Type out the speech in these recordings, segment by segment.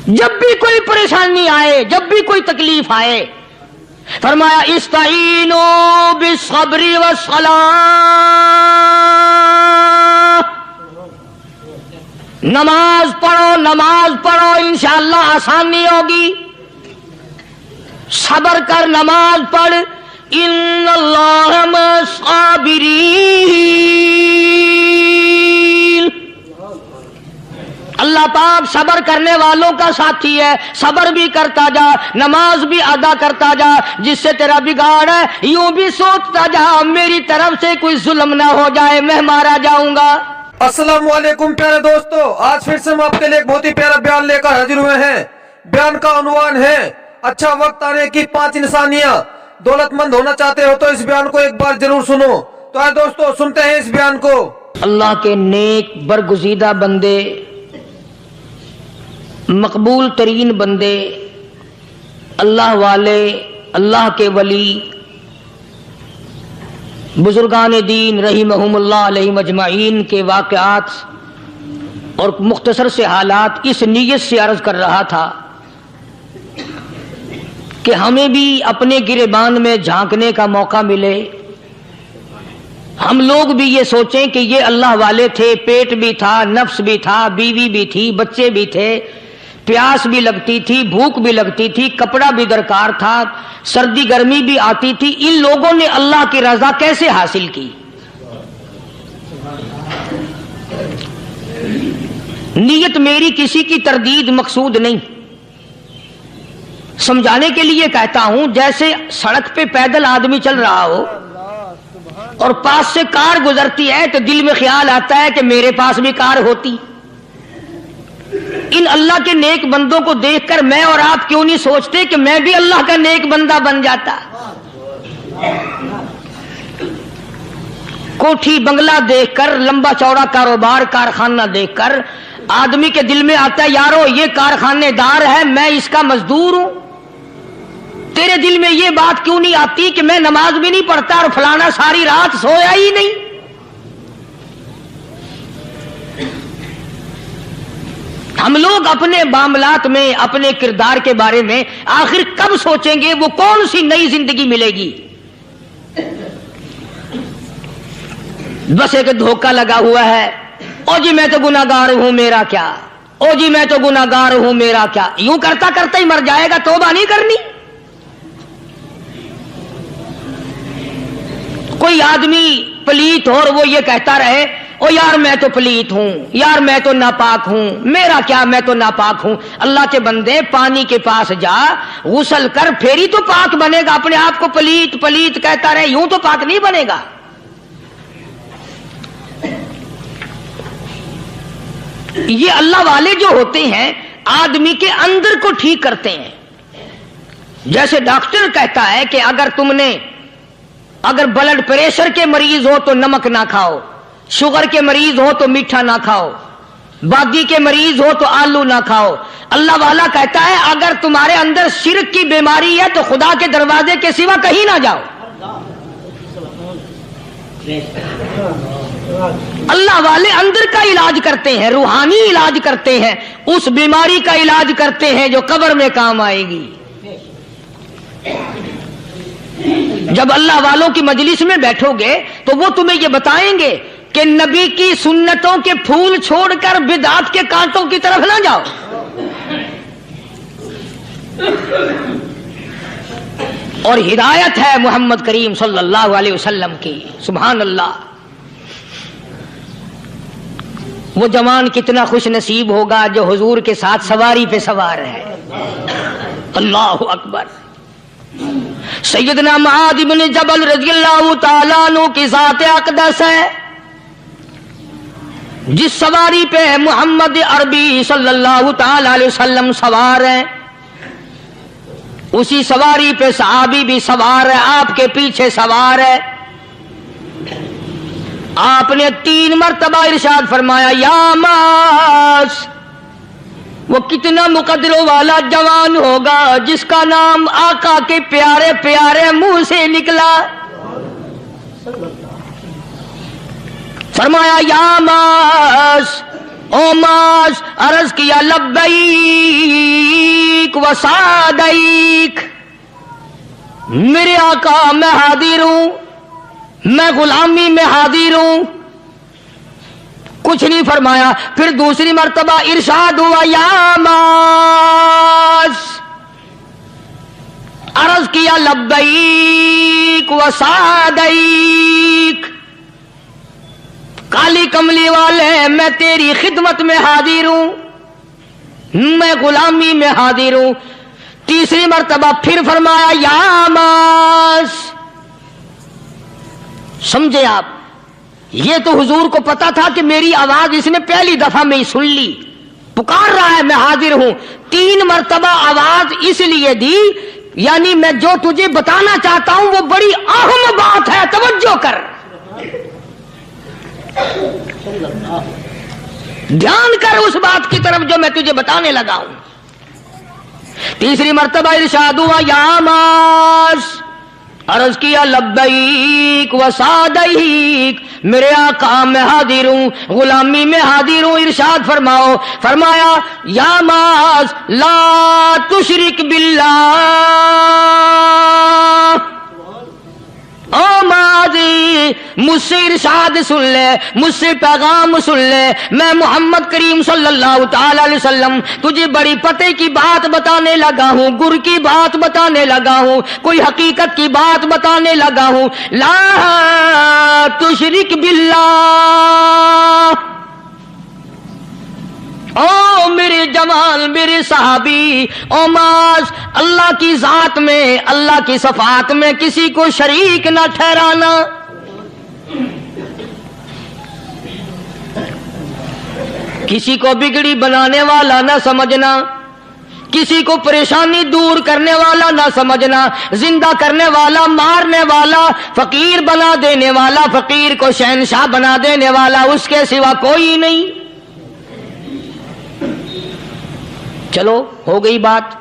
جب بھی کوئی پریشانی آئے، جب بھی کوئی تکلیف آئے، فرمایا استعینوا بالصبر والصلاۃ، نماز پڑھو انشاءاللہ آسانی ہوگی، صبر کر، نماز پڑھ، ان اللہ مع الصابرین، اللہ پاک صبر کرنے والوں کا ساتھی ہے، صبر بھی کرتا جا، نماز بھی ادا کرتا جا، جس سے تیرا بگاڑ ہے یوں بھی سوچتا جا میری طرف سے کوئی ظلم نہ ہو جائے، میں مارا جاؤں گا۔ السلام علیکم پیارے دوستو، آج پھر سے ہم آپ کے لیے ایک بہت ہی پیارا بیان لے کر حاضر ہوئے ہیں۔ بیان کا عنوان ہے اچھا وقت آنے کی 5 نشانیاں۔ دولت مند ہونا چاہتے ہو تو اس بیان کو ایک بار ضرور سنو۔ تو آئے دوستو سنتے ہیں اس بیان کو۔ اللہ کے نیک برگزیدہ بندے، مقبول ترین بندے، اللہ والے، اللہ کے ولی، بزرگان دین رحمہم اللہ علیہ مجمعین کے واقعات اور مختصر سے حالات اس نیت سے عرض کر رہا تھا کہ ہمیں بھی اپنے گریبان میں جھانکنے کا موقع ملے، ہم لوگ بھی یہ سوچیں کہ یہ اللہ والے تھے، پیٹ بھی تھا، نفس بھی تھا، بیوی بھی تھی، بچے بھی تھے، پیاس بھی لگتی تھی، بھوک بھی لگتی تھی، کپڑا بھی درکار تھا، سردی گرمی بھی آتی تھی، ان لوگوں نے اللہ کی رضا کیسے حاصل کی؟ نیت میری کسی کی تردید مقصود نہیں، سمجھانے کے لیے کہتا ہوں، جیسے سڑک پہ پیدل آدمی چل رہا ہو اور پاس سے کار گزرتی ہے تو دل میں خیال آتا ہے کہ میرے پاس بھی کار ہوتی۔ ان اللہ کے نیک بندوں کو دیکھ کر میں اور آپ کیوں نہیں سوچتے کہ میں بھی اللہ کا نیک بندہ بن جاتا؟ کوٹھی بنگلہ دیکھ کر، لمبا چوڑا کاروبار کارخانہ دیکھ کر آدمی کے دل میں آتا ہے یارو یہ کارخانے دار ہے، میں اس کا مزدور ہوں۔ تیرے دل میں یہ بات کیوں نہیں آتی کہ میں نماز بھی نہیں پڑھتا اور فلانا ساری رات سویا ہی نہیں؟ ہم لوگ اپنے معاملات میں، اپنے کردار کے بارے میں آخر کب سوچیں گے وہ کون سی نئی زندگی ملے گی؟ بس ایک دھوکہ لگا ہوا ہے، او جی میں تو گناہگار ہوں میرا کیا، او جی میں تو گناہگار ہوں میرا کیا، یوں کرتا کرتا ہی مر جائے گا، توبہ نہیں کرنی۔ کوئی آدمی پلیت ہو اور وہ یہ کہتا رہے او یار میں تو پلیت ہوں، یار میں تو ناپاک ہوں، میرا کیا میں تو ناپاک ہوں۔ اللہ کے بندے پانی کے پاس جا، غسل کر، پھر ہی تو پاک بنے گا۔ اپنے آپ کو پلیت پلیت کہتا رہے یوں تو پاک نہیں بنے گا۔ یہ اللہ والے جو ہوتے ہیں آدمی کے اندر کو ٹھیک کرتے ہیں۔ جیسے ڈاکٹر کہتا ہے کہ اگر بلڈ پریشر کے مریض ہو تو نمک نہ کھاؤ، شوگر کے مریض ہو تو میٹھا نہ کھاؤ، بادی کے مریض ہو تو آلو نہ کھاؤ۔ اللہ والا کہتا ہے اگر تمہارے اندر شرک کی بیماری ہے تو خدا کے دروازے کے سوا کہیں نہ جاؤ۔ اللہ والے اندر کا علاج کرتے ہیں، روحانی علاج کرتے ہیں، اس بیماری کا علاج کرتے ہیں جو قبر میں کام آئے گی۔ جب اللہ والوں کی مجلس میں بیٹھو گے تو وہ تمہیں یہ بتائیں گے کہ نبی کی سنتوں کے پھول چھوڑ کر بدعت کے کانٹوں کی طرف نہ جاؤ۔ اور ہدایت ہے محمد کریم صلی اللہ علیہ وسلم کی، سبحان اللہ۔ وہ جوان کتنا خوش نصیب ہوگا جو حضور کے ساتھ سواری پہ سوار ہے۔ اللہ اکبر۔ سیدنا معاذ بن جبل رضی اللہ تعالیٰ عنہ کی ذات اقدس ہے، جس سواری پہ محمد عربی صلی اللہ تعالی علیہ وسلم سوار ہیں، اسی سواری پہ صحابی بھی سوار ہے، آپ کے پیچھے سوار ہے۔ آپ نے 3 مرتبہ ارشاد فرمایا یا معاذ، وہ کتنا مقدروں والا جوان ہوگا جس کا نام آقا کے پیارے پیارے منہ سے نکلا۔ فرمایا یا معاذ، او معاذ، عرض کیا لبیک، وسعدیک، میرے آقا میں حاضر ہوں، میں غلامی میں حاضر ہوں. کچھ نہیں فرمایا. پھر دوسری مرتبہ ارشاد ہوا یا معاذ، عرض کیا لبیک وسعدیک، کالی کملی والے میں تیری خدمت میں حاضر ہوں، میں غلامی میں حاضر ہوں. تیسری مرتبہ پھر فرمایا یا معاذ. سمجھے آپ؟ یہ تو حضور کو پتا تھا کہ میری آواز اس نے پہلی دفعہ میں ہی سن لی، پکار رہا ہے میں حاضر ہوں. 3 مرتبہ آواز اس لیے دی، یعنی میں جو تجھے بتانا چاہتا ہوں وہ بڑی اہم بات ہے، توجہ کر، دھیان کر اس بات کی طرف جو میں تجھے بتانے لگا ہوں. تیسری مرتبہ ارشاد ہوا یا معاذ، عرض کیا لبیک وسعدیک، میرے آقا میں حاضر ہوں، غلامی میں حاضر ہوں. ارشاد فرماؤ. فرمایا یا معاذ لا تشرک باللہ. او ماضی مجھ سے ارشاد سن لے، مجھ سے پیغام سن لے، میں محمد کریم صلی اللہ تعالی علیہ وسلم تجھے بڑی پتے کی بات بتانے لگا ہوں، گر کی بات بتانے لگا ہوں، کوئی حقیقت کی بات بتانے لگا ہوں. لا تشرک باللہ. او میرے جمال، میرے صحابی، او معاذ، اللہ کی ذات میں، اللہ کی صفات میں کسی کو شریک نہ ٹھہرانا. کسی کو بگڑی بنانے والا نہ سمجھنا، کسی کو پریشانی دور کرنے والا نہ سمجھنا، زندہ کرنے والا، مارنے والا، فقیر بنا دینے والا، فقیر کو شہنشاہ بنا دینے والا اس کے سوا کوئی نہیں. چلو ہو گئی بات،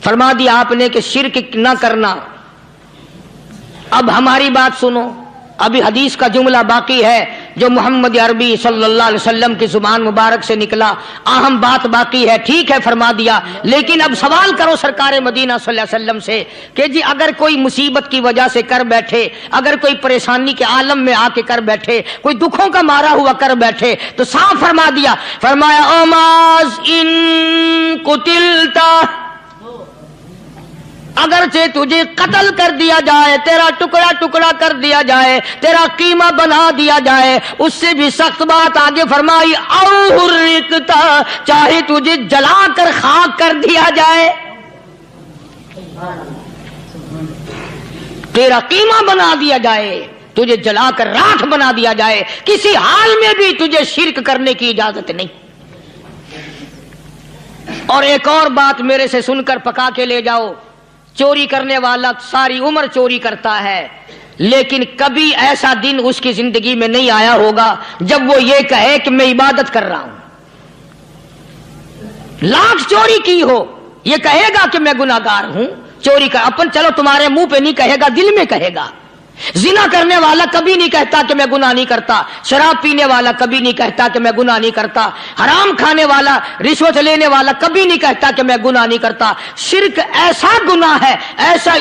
فرما دیا آپ نے کہ شرک نہ کرنا. اب ہماری بات سنو، ابھی حدیث کا جملہ باقی ہے جو محمد عربی صلی اللہ علیہ وسلم کی زبان مبارک سے نکلا، اہم بات باقی ہے. ٹھیک ہے فرما دیا، لیکن اب سوال کرو سرکار مدینہ صلی اللہ علیہ وسلم سے کہ جی اگر کوئی مصیبت کی وجہ سے کر بیٹھے، اگر کوئی پریشانی کے عالم میں آ کے کر بیٹھے، کوئی دکھوں کا مارا ہوا کر بیٹھے، تو صاف فرما دیا. فرمایا او معاذ ان قتلتا، اگرچہ تجھے قتل کر دیا جائے، تیرا ٹکڑا ٹکڑا کر دیا جائے، تیرا قیمہ بنا دیا جائے، اس سے بھی سخت بات آگے فرمائی او حرقتا، چاہے تجھے جلا کر خاک کر دیا جائے، تیرا قیمہ بنا دیا جائے، تجھے جلا کر راکھ بنا دیا جائے، کسی حال میں بھی تجھے شرک کرنے کی اجازت نہیں. اور ایک اور بات میرے سے سن کر پکا کے لے جاؤ. چوری کرنے والا ساری عمر چوری کرتا ہے، لیکن کبھی ایسا دن اس کی زندگی میں نہیں آیا ہوگا جب وہ یہ کہے کہ میں عبادت کر رہا ہوں. لاکھ چوری کی ہو، یہ کہے گا کہ میں گناہگار ہوں، چوری کر اپن چلو تمہارے منہ پہ نہیں کہے گا، دل میں کہے گا. زنا کرنے والا کبھی نہیں کہتا کہ میں گناہ نہیں کرتا، شراب پینے والا کبھی نہیں کہتا کہ میں گناہ نہیں کرتا، حرام کھانے والا، رشوت لینے والا کبھی نہیں کہتا کہ میں گناہ نہیں کرتا. شرک ایسا گناہ ہے،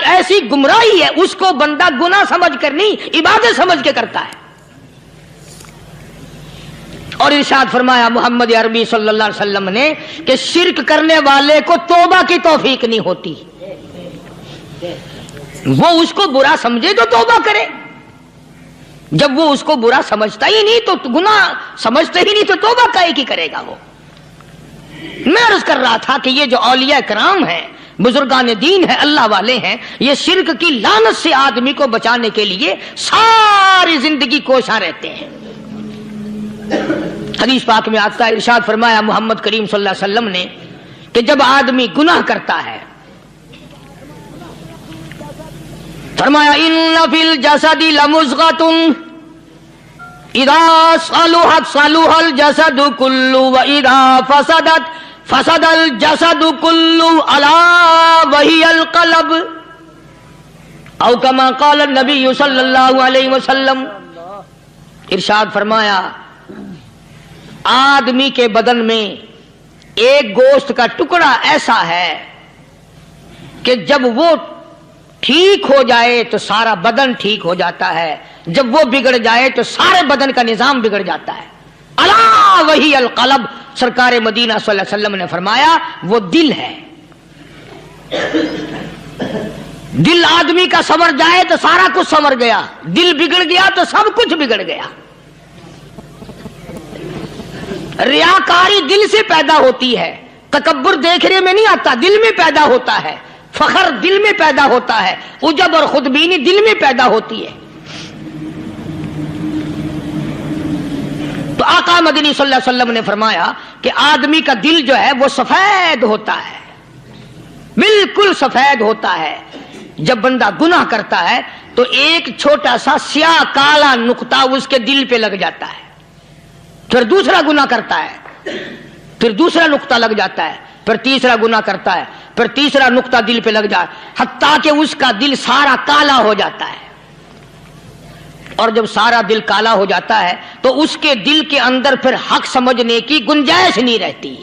ایسی گمراہی ہے، اس کو بندہ گناہ سمجھ کر نہیں عبادت سمجھ کے کرتا ہے. اور ارشاد فرمایا محمد عربی صلی اللہ علیہ وسلم نے کہ شرک کرنے والے کو توبہ کی توفیق نہیں ہوتی. وہ اس کو برا سمجھے تو توبہ کرے، جب وہ اس کو برا سمجھتا ہی نہیں تو گناہ سمجھتے ہی نہیں تو توبہ کائے کی کرے گا وہ. میں عرض کر رہا تھا کہ یہ جو اولیاء کرام ہیں، بزرگان دین ہیں، اللہ والے ہیں، یہ شرک کی لعنت سے آدمی کو بچانے کے لیے ساری زندگی کوشاں رہتے ہیں. حدیث پاک میں آتا ہے، ارشاد فرمایا محمد کریم صلی اللہ علیہ وسلم نے کہ جب آدمی گناہ کرتا ہے، فرمایا ان فی الجسد لمضغۃ اذا صلحت صلح الجسد كله واذا فسدت فسد الجسد كله الا وهي القلب او كما قال النبي صلی اللہ علیہ وسلم. ارشاد فرمایا آدمی کے بدن میں ایک گوشت کا ٹکڑا ایسا ہے کہ جب وہ ٹھیک ہو جائے تو سارا بدن ٹھیک ہو جاتا ہے، جب وہ بگڑ جائے تو سارے بدن کا نظام بگڑ جاتا ہے۔ الا وہی القلب، سرکار مدینہ صلی اللہ علیہ وسلم نے فرمایا وہ دل ہے۔ دل آدمی کا سنور جائے تو سارا کچھ سنور گیا، دل بگڑ گیا تو سب کچھ بگڑ گیا۔ ریاکاری دل سے پیدا ہوتی ہے، تکبر دیکھنے میں نہیں آتا، دل میں پیدا ہوتا ہے، فخر دل میں پیدا ہوتا ہے، عجب اور خودبینی دل میں پیدا ہوتی ہے۔ تو آقا مدنی صلی اللہ علیہ وسلم نے فرمایا کہ آدمی کا دل جو ہے وہ سفید ہوتا ہے، بالکل سفید ہوتا ہے۔ جب بندہ گناہ کرتا ہے تو ایک چھوٹا سا سیاہ کالا نقطہ اس کے دل پہ لگ جاتا ہے، پھر دوسرا گناہ کرتا ہے، پھر دوسرا نقطہ لگ جاتا ہے، پھر تیسرا گناہ کرتا ہے، پھر تیسرا نقطہ دل پہ لگ جاتا ہے، حتیٰ کہ اس کا دل سارا کالا ہو جاتا ہے۔ اور جب سارا دل کالا ہو جاتا ہے تو اس کے دل کے اندر پھر حق سمجھنے کی گنجائش نہیں رہتی،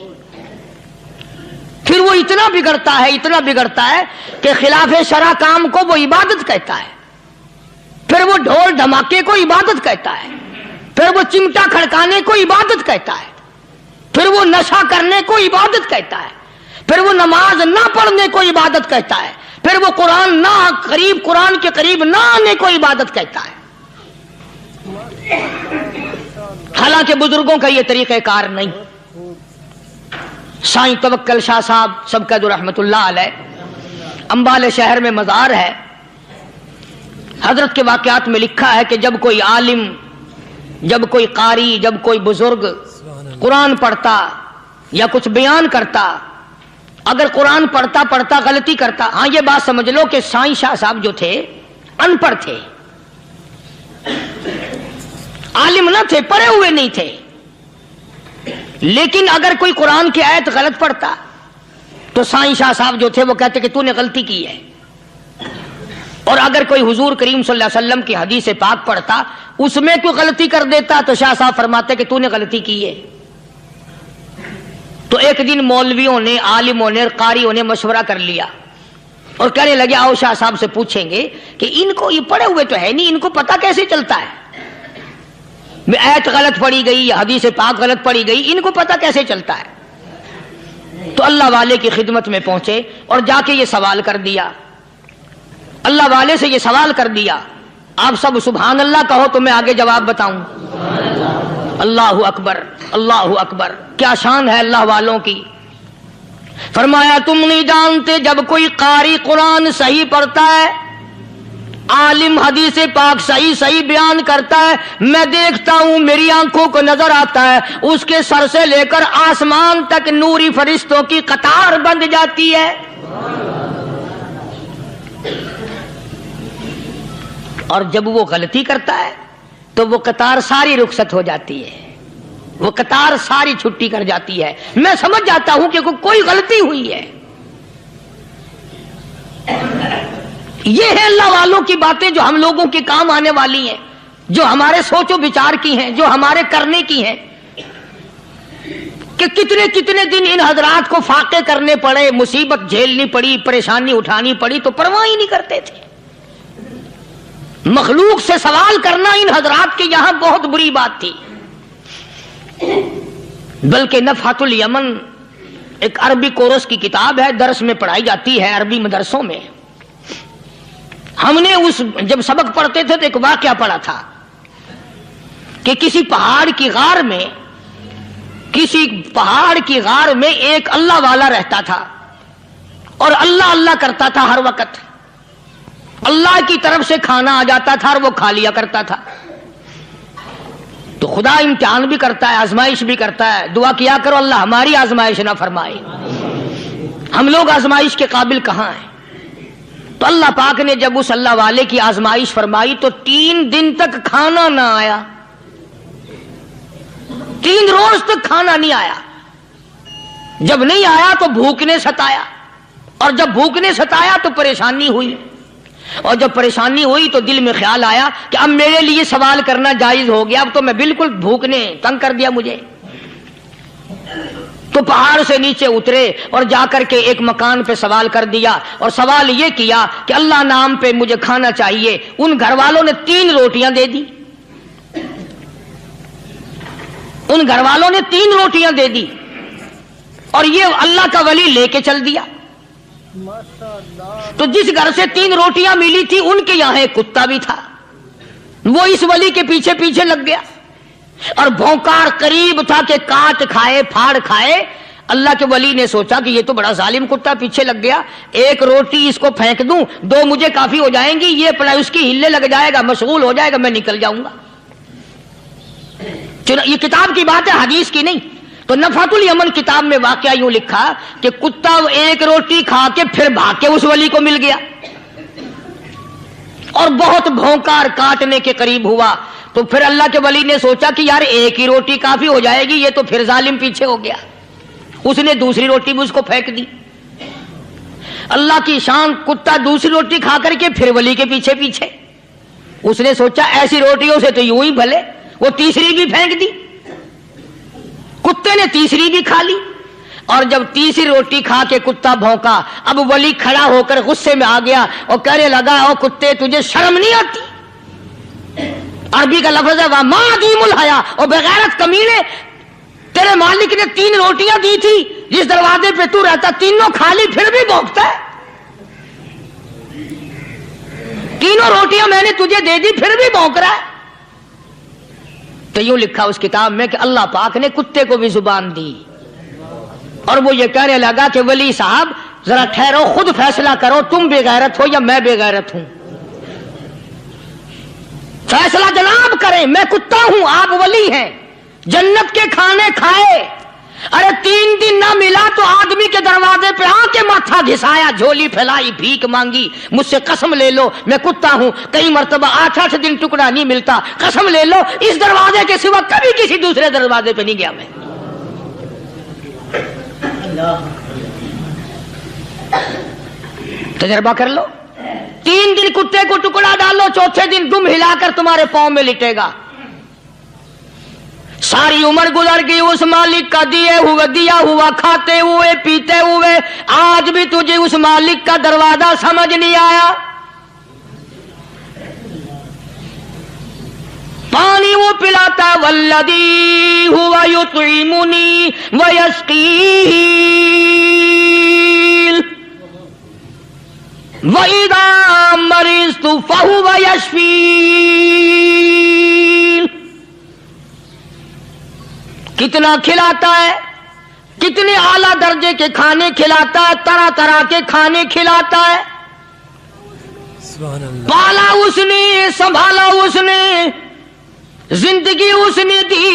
پھر وہ اتنا بگڑتا ہے کہ خلاف شرع کام کو وہ عبادت کہتا ہے، پھر وہ ڈھول دھماکے کو عبادت کہتا ہے، پھر وہ چمٹا کھڑکانے کو عبادت کہتا ہے، پھر وہ نشہ کرنے کو عبادت کہتا ہے، پھر وہ نماز نہ پڑھنے کو عبادت کہتا ہے، پھر وہ قرآن کے قریب نہ آنے کو عبادت کہتا ہے۔ حالانکہ بزرگوں کا یہ طریقہ کار نہیں۔ سائیں توکل شاہ صاحب سبقت رحمت اللہ علیہ، امبالے شہر میں مزار ہے، حضرت کے واقعات میں لکھا ہے کہ جب کوئی عالم، جب کوئی قاری، جب کوئی بزرگ قرآن پڑھتا یا کچھ بیان کرتا، اگر قرآن پڑھتا غلطی کرتا، ہاں یہ بات سمجھ لو کہ سائیں شاہ صاحب جو تھے ان پڑھ تھے، عالم نہ تھے، پڑھے ہوئے نہیں تھے، لیکن اگر کوئی قرآن کی آیت غلط پڑھتا تو سائیں شاہ صاحب جو تھے وہ کہتے کہ تو نے غلطی کی ہے، اور اگر کوئی حضور کریم صلی اللہ علیہ وسلم کی حدیث پاک پڑھتا اس میں کوئی غلطی کر دیتا تو شاہ صاحب فرماتے کہ تو نے غلطی کی ہے۔ تو ایک دن مولویوں نے، عالموں نے، قاریوں نے مشورہ کر لیا اور کہنے لگے آؤ شاہ صاحب سے پوچھیں گے کہ ان کو، یہ پڑھے ہوئے تو ہے نہیں، ان کو پتہ کیسے چلتا ہے، آیت غلط پڑھی گئی یا حدیث پاک غلط پڑھی گئی، ان کو پتہ کیسے چلتا ہے؟ تو اللہ والے کی خدمت میں پہنچے اور جا کے یہ سوال کر دیا، اللہ والے سے یہ سوال کر دیا۔ آپ سب سبحان اللہ کہو تو میں آگے جواب بتاؤں۔ اللہ اکبر، اللہ اکبر، کیا شان ہے اللہ والوں کی۔ فرمایا تم نہیں جانتے جب کوئی قاری قرآن صحیح پڑھتا ہے، عالم حدیث پاک صحیح بیان کرتا ہے، میں دیکھتا ہوں، میری آنکھوں کو نظر آتا ہے، اس کے سر سے لے کر آسمان تک نوری فرشتوں کی قطار بند جاتی ہے، اور جب وہ غلطی کرتا ہے تو وہ قطار ساری رخصت ہو جاتی ہے، وہ قطار ساری چھٹی کر جاتی ہے، میں سمجھ جاتا ہوں کہ کوئی غلطی ہوئی ہے۔ یہ ہے اللہ والوں کی باتیں جو ہم لوگوں کے کام آنے والی ہیں، جو ہمارے سوچ و بچار کی ہیں، جو ہمارے کرنے کی ہیں، کہ کتنے دن ان حضرات کو فاقے کرنے پڑے، مصیبت جھیلنی پڑی، پریشانی اٹھانی پڑی تو پرواہ ہی نہیں کرتے تھے۔ مخلوق سے سوال کرنا ان حضرات کے یہاں بہت بری بات تھی۔ بلکہ نفحۃ الیمن ایک عربی کورس کی کتاب ہے، درس میں پڑھائی جاتی ہے عربی مدرسوں میں۔ ہم نے جب سبق پڑھتے تھے تو ایک واقعہ پڑھا تھا کہ کسی پہاڑ کی غار میں ایک اللہ والا رہتا تھا اور اللہ کرتا تھا، ہر وقت اللہ کی طرف سے کھانا آ جاتا تھا اور وہ کھا لیا کرتا تھا۔ تو خدا امتحان بھی کرتا ہے، آزمائش بھی کرتا ہے، دعا کیا کرو اللہ ہماری آزمائش نہ فرمائے، ہم لوگ آزمائش کے قابل کہاں ہیں۔ تو اللہ پاک نے جب اس اللہ والے کی آزمائش فرمائی تو 3 دن تک کھانا نہ آیا، 3 روز تک کھانا نہیں آیا۔ جب نہیں آیا تو بھوک نے ستایا، اور جب بھوک نے ستایا تو پریشانی ہوئی، اور جب پریشانی ہوئی تو دل میں خیال آیا کہ اب میرے لیے سوال کرنا جائز ہو گیا، اب تو میں بالکل بھوک نے تنگ کر دیا مجھے۔ تو پہاڑ سے نیچے اترے اور جا کر کے ایک مکان پہ سوال کر دیا اور سوال یہ کیا کہ اللہ نام پہ مجھے کھانا چاہیے. ان گھر والوں نے 3 روٹیاں دے دی. ان گھر والوں نے 3 روٹیاں دے دی اور یہ اللہ کا ولی لے کے چل دیا. تو جس گھر سے 3 روٹیاں ملی تھی ان کے یہاں ایک کتا بھی تھا. وہ اس ولی کے پیچھے پیچھے لگ گیا اور بھونکار قریب تھا کہ کاٹ کھائے پھاڑ کھائے. اللہ کے ولی نے سوچا کہ یہ تو بڑا ظالم کتا پیچھے لگ گیا, 1 روٹی اس کو پھینک دوں, 2 مجھے کافی ہو جائیں گی, یہ اپنا اس کی ہلے لگ جائے گا, مشغول ہو جائے گا, میں نکل جاؤں گا. یہ کتاب کی بات ہے, حدیث کی نہیں. تو نفحۃ الیمن کتاب میں واقعہ یوں لکھا کہ کتا 1 روٹی کھا کے پھر بھاگ کے اس ولی کو مل گیا اور بہت بھونکار کاٹنے کے قریب ہوا. تو پھر اللہ کے ولی نے سوچا کہ یار 1 ہی روٹی کافی ہو جائے گی, یہ تو پھر ظالم پیچھے ہو گیا. اس نے دوسری روٹی بھی اس کو پھینک دی. اللہ کی شان, کتا دوسری روٹی کھا کر کے پھر ولی کے پیچھے پیچھے. اس نے سوچا ایسی روٹیوں سے تو یوں ہی بھلے, وہ تیسری بھی پھینک دی. کتے نے تیسری بھی کھا لی اور جب تیسری روٹی کھا کے کتا بھونکا, اب ولی کھڑا ہو کر غصے میں آ گیا اور کہنے لگا, او کتے تجھے شرم نہیں آتی؟ عربی کا لفظ ہے وَمَا عَدِيمُ الْحَيَا, اور بغیرت کمینے, تیرے مالک نے 3 روٹیاں دی تھی, جس دروازے پہ تو رہتا تینوں کھا لی, پھر بھی بھونکتا ہے. 3 روٹیاں میں نے تجھے دے دی, پھر بھی بھونک رہا ہے. تو یوں لکھا اس کتاب میں کہ اللہ پاک نے کتے کو بھی زبان دی اور وہ یہ کہنے لگا کہ ولی صاحب ذرا ٹھہرو, خود فیصلہ کرو, تم بے غیرت ہو یا میں بے غیرت ہوں. فیصلہ جناب کریں, میں کتا ہوں, آپ ولی ہیں. جنت کے کھانے کھائے, ارے 3 دن نہ ملا تو آدمی کے دروازے پہ آ کے ماتھا گھسایا, جھولی پھیلائی, بھیک مانگی, مجھ سے قسم لے لو میں کتا ہوں. کئی مرتبہ 8 دن ٹکڑا نہیں ملتا, قسم لے لو اس دروازے کے سوا کبھی کسی دوسرے دروازے پہ نہیں گیا میں. تجربہ کر لو. 3 دن کتے کو ٹکڑا ڈالو, چوتھے دن دم ہلا کر تمہارے پاؤں میں لٹے گا. ساری عمر گزر گئی اس مالک کا دیا ہوا کھاتے ہوئے پیتے ہوئے, آج بھی تجھے اس مالک کا دروازہ سمجھ نہیں آیا. پانی وہ پلاتا والذی ہوا یطعمنی ویسقین وَإِذَا مَرِضْتُ فَهُوَ يَشْفِينِ. کتنا کھلاتا ہے, کتنے اعلیٰ درجے کے کھانے کھلاتا ہے, طرح طرح کے کھانے کھلاتا ہے. پالا اس نے, سنبھالا اس نے, زندگی اس نے دی,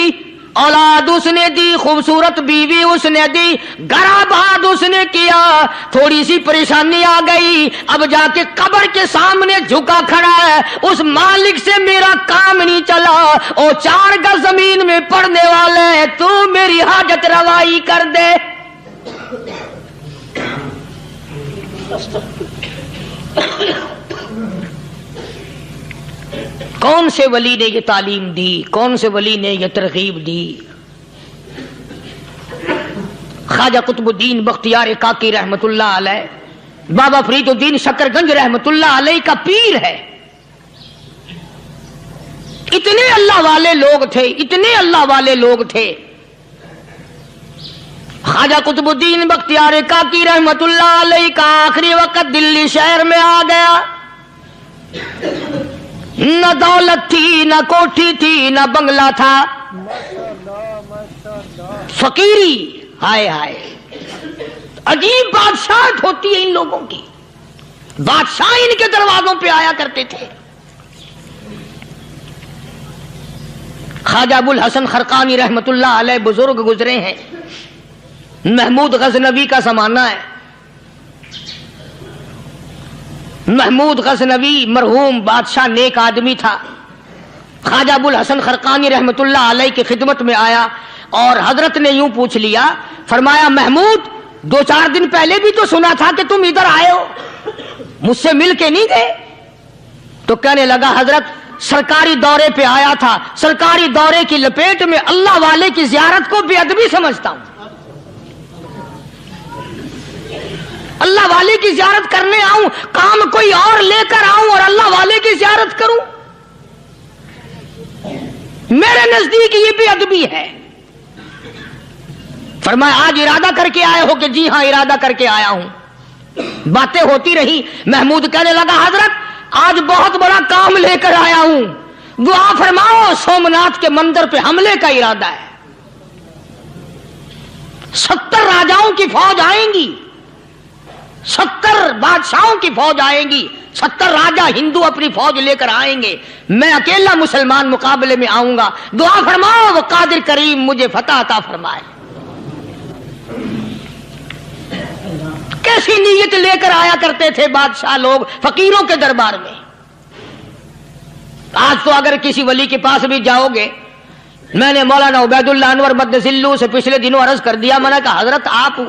اولاد اس نے دی, خوبصورت بیوی اس نے دی, گھر آباد اس نے کیا. تھوڑی سی پریشانی آ گئی, اب جا کے قبر کے سامنے جھکا کھڑا ہے, اس مالک سے میرا کام نہیں چلا, او 4 گز زمین میں پڑنے والے, تو میری حاجت روائی کر دے. کون سے ولی نے یہ تعلیم دی, کون سے ولی نے یہ ترغیب دی؟ خواجہ قطب الدین بختیار کاکی رحمت اللہ علیہ, بابا فرید الدین شکر گنج رحمت اللہ علیہ کا پیر ہے. اتنے اللہ والے لوگ تھے, اتنے اللہ والے لوگ تھے. خواجہ قطب الدین بختیار کاکی رحمت اللہ علیہ کا آخری وقت دلی شہر میں آ گیا. نہ دولت تھی, نہ کوٹھی تھی, نہ بنگلہ تھا, فقیری. ہائے ہائے, عجیب بادشاہت ہوتی ہے ان لوگوں کی. بادشاہ ان کے دروازوں پہ آیا کرتے تھے. خواجہ ابو الحسن خرقانی رحمت اللہ علیہ بزرگ گزرے ہیں. محمود غزنوی کا زمانہ ہے. محمود غزنوی مرحوم بادشاہ نیک آدمی تھا. خواجہ ابو الحسن خرقانی رحمت اللہ علیہ کی خدمت میں آیا اور حضرت نے یوں پوچھ لیا, فرمایا محمود 2-4 دن پہلے بھی تو سنا تھا کہ تم ادھر آئے ہو, مجھ سے مل کے نہیں گئے؟ تو کہنے لگا حضرت سرکاری دورے پہ آیا تھا, سرکاری دورے کی لپیٹ میں اللہ والے کی زیارت کو بے ادبی سمجھتا ہوں. کی زیارت کرنے آؤں، کام کوئی اور لے کر آؤں اور اللہ والے کی زیارت کروں؟ میرے نزدیک یہ بے ادبی ہے۔ فرمایا آج ارادہ کر کے آئے ہو؟ کہ جی ہاں ارادہ کر کے آیا ہوں۔ باتیں ہوتی رہی، محمود کہنے لگا حضرت آج بہت بڑا کام لے کر آیا ہوں، دعا فرماؤ۔ سومناتھ کے مندر پہ حملے کا ارادہ ہے، 70 راجاؤں کی فوج آئیں گی، 70 بادشاہوں کی فوج آئیں گی، 70 راجا ہندو اپنی فوج لے کر آئیں گے، میں اکیلا مسلمان مقابلے میں آؤں گا، دعا فرماؤ وہ قادر کریم مجھے فتح عطا فرمائے۔ کیسی نیت لے کر آیا کرتے تھے بادشاہ لوگ فقیروں کے دربار میں۔ آج تو اگر کسی ولی کے پاس بھی جاؤ گے، میں نے مولانا عبید اللہ انور مدثلو سے پچھلے دنوں عرض کر دیا، میں نے کہا حضرت آپ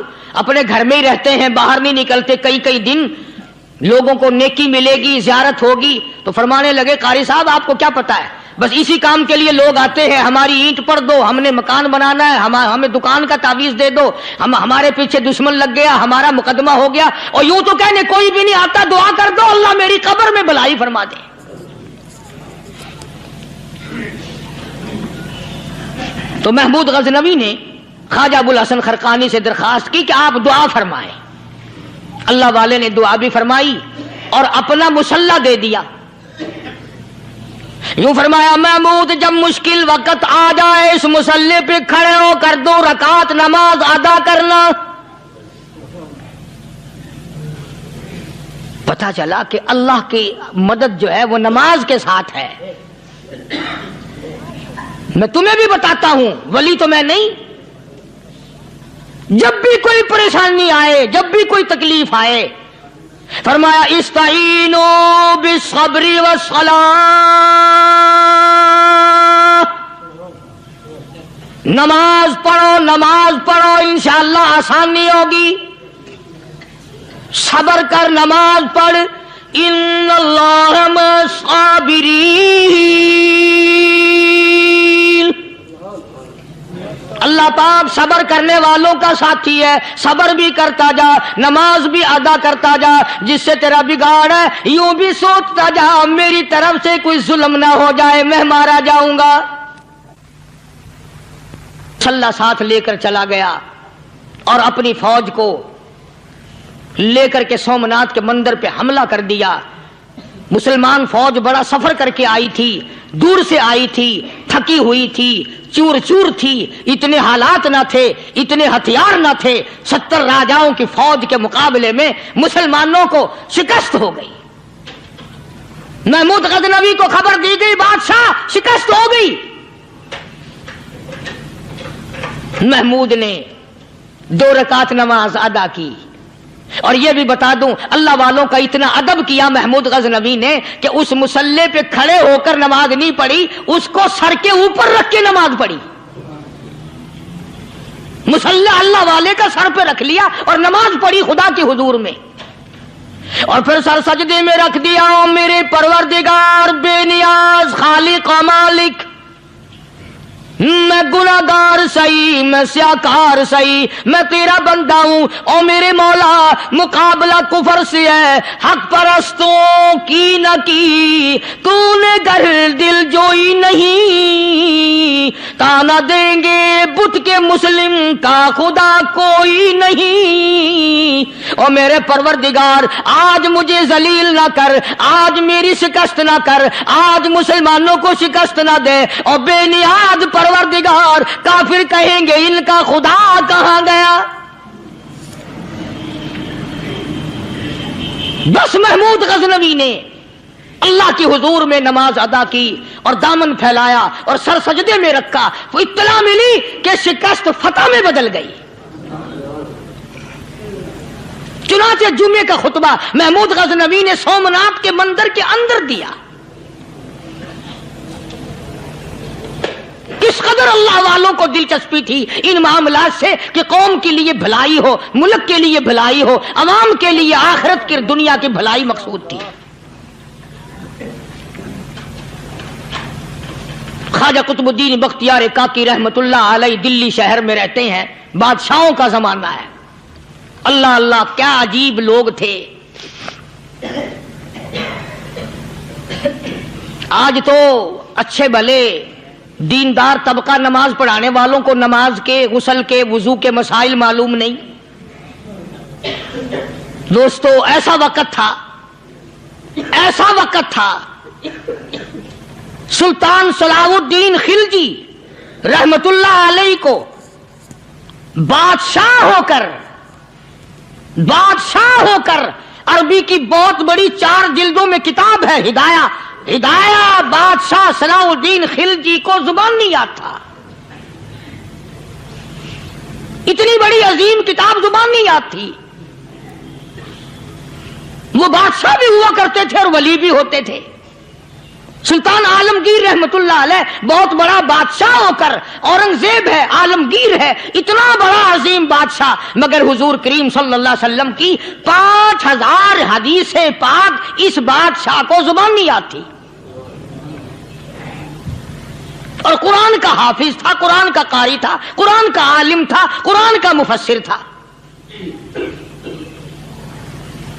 اپنے گھر میں ہی رہتے ہیں، باہر نہیں نکلتے، کئی دن لوگوں کو نیکی ملے گی، زیارت ہوگی، تو فرمانے لگے قاری صاحب آپ کو کیا پتا ہے، بس اسی کام کے لیے لوگ آتے ہیں، ہماری اینٹ پڑ دو، ہم نے مکان بنانا ہے، ہمیں دکان کا تعویذ دے دو، ہمارے پیچھے دشمن لگ گیا، ہمارا مقدمہ ہو گیا، اور یوں تو کہنے کوئی بھی نہیں آتا، دعا کر دو اللہ میری قبر میں بھلائی فرما دے۔ تو محمود غزنوی نے خواجہ ابوالحسن خرقانی سے درخواست کی کہ آپ دعا فرمائیں۔ اللہ والے نے دعا بھی فرمائی اور اپنا مسلح دے دیا۔ یوں فرمایا محمود جب مشکل وقت آ جائے اس مسلح پہ کھڑے ہو کر 2 رکعت نماز ادا کرنا۔ پتہ چلا کہ اللہ کی مدد جو ہے وہ نماز کے ساتھ ہے۔ میں تمہیں بھی بتاتا ہوں، ولی تو میں نہیں، جب بھی کوئی پریشانی آئے، جب بھی کوئی تکلیف آئے، فرمایا استعینوا بالصبر والصلاۃ، نماز پڑھو انشاءاللہ آسانی ہوگی، صبر کر نماز پڑھ، ان اللہ مع الصابرین، اللہ پاک صبر کرنے والوں کا ساتھی ہے، صبر بھی کرتا جا، نماز بھی ادا کرتا جا، جس سے تیرا بگاڑ ہے یوں بھی سوچتا جا میری طرف سے کوئی ظلم نہ ہو جائے، میں مارا جاؤں گا۔ چھلا ساتھ لے کر چلا گیا اور اپنی فوج کو لے کر کے سومناتھ کے مندر پہ حملہ کر دیا۔ مسلمان فوج بڑا سفر کر کے آئی تھی، دور سے آئی تھی، تھکی ہوئی تھی، چور چور تھی، اتنے حالات نہ تھے، اتنے ہتھیار نہ تھے، 70 راجاؤں کی فوج کے مقابلے میں مسلمانوں کو شکست ہو گئی۔ محمود غزنوی کو خبر دی گئی بادشاہ شکست ہو گئی۔ محمود نے 2 رکعت نماز ادا کی، اور یہ بھی بتا دوں اللہ والوں کا اتنا ادب کیا محمود غزنوی نے کہ اس مسلح پہ کھڑے ہو کر نماز نہیں پڑھی، اس کو سر کے اوپر رکھ کے نماز پڑھی۔ مسلح اللہ والے کا سر پہ رکھ لیا اور نماز پڑھی خدا کے حضور میں، اور پھر سر سجدے میں رکھ دیا۔ میرے پروردگار بے نیاز خالق و مالک، میں گناہگار سہی، میں سیاکار سہی، میں تیرا بندہ ہوں، او میرے مولا مقابلہ کفر سے ہے، حق پرستوں کی نہ کی تو نے گر دل جوئی نہیں، تانا دیں گے بت کے مسلم کا خدا کوئی نہیں۔ او میرے پروردگار آج مجھے ذلیل نہ کر، آج میری شکست نہ کر، آج مسلمانوں کو شکست نہ دے، اور بے نیاز پروردگار کافر کہیں گے ان کا خدا کہاں گیا۔ بس محمود غزنوی نے اللہ کے حضور میں نماز ادا کی اور دامن پھیلایا اور سر سجدے میں رکھا، وہ اطلاع ملی کہ شکست فتح میں بدل گئی۔ چنانچہ جمعے کا خطبہ محمود غزنوی نے سومناتھ کے مندر کے اندر دیا۔ کس قدر اللہ والوں کو دلچسپی تھی ان معاملات سے کہ قوم کے لیے بھلائی ہو، ملک کے لیے بھلائی ہو، عوام کے لیے آخرت کی دنیا کی بھلائی مقصود تھی۔ خواجہ قطب الدین بختیار کاکی رحمت اللہ علیہ دلی شہر میں رہتے ہیں، بادشاہوں کا زمانہ ہے، اللہ اللہ کیا عجیب لوگ تھے. آج تو اچھے بھلے دیندار طبقہ نماز پڑھانے والوں کو نماز کے، غسل کے، وضو کے مسائل معلوم نہیں. دوستو ایسا وقت تھا، ایسا وقت تھا، سلطان صلاح الدین خلجی رحمت اللہ علیہ کو بادشاہ ہو کر عربی کی بہت بڑی 4 جلدوں میں کتاب ہے ہدایہ، بادشاہ صلاح الدین خلجی کو زبان نہیں آتا. اتنی بڑی عظیم کتاب زبان نہیں آتی. وہ بادشاہ بھی ہوا کرتے تھے اور ولی بھی ہوتے تھے. سلطان عالمگیر رحمت اللہ علیہ بہت بڑا بادشاہ ہو کر، اورنگزیب ہے، عالمگیر ہے، اتنا بڑا عظیم بادشاہ، مگر حضور کریم صلی اللہ علیہ وسلم کی 5000 حدیث پاک اس بادشاہ کو زبان نہیں آتی. اور قرآن کا حافظ تھا، قرآن کا قاری تھا، قرآن کا عالم تھا، قرآن کا مفسر تھا،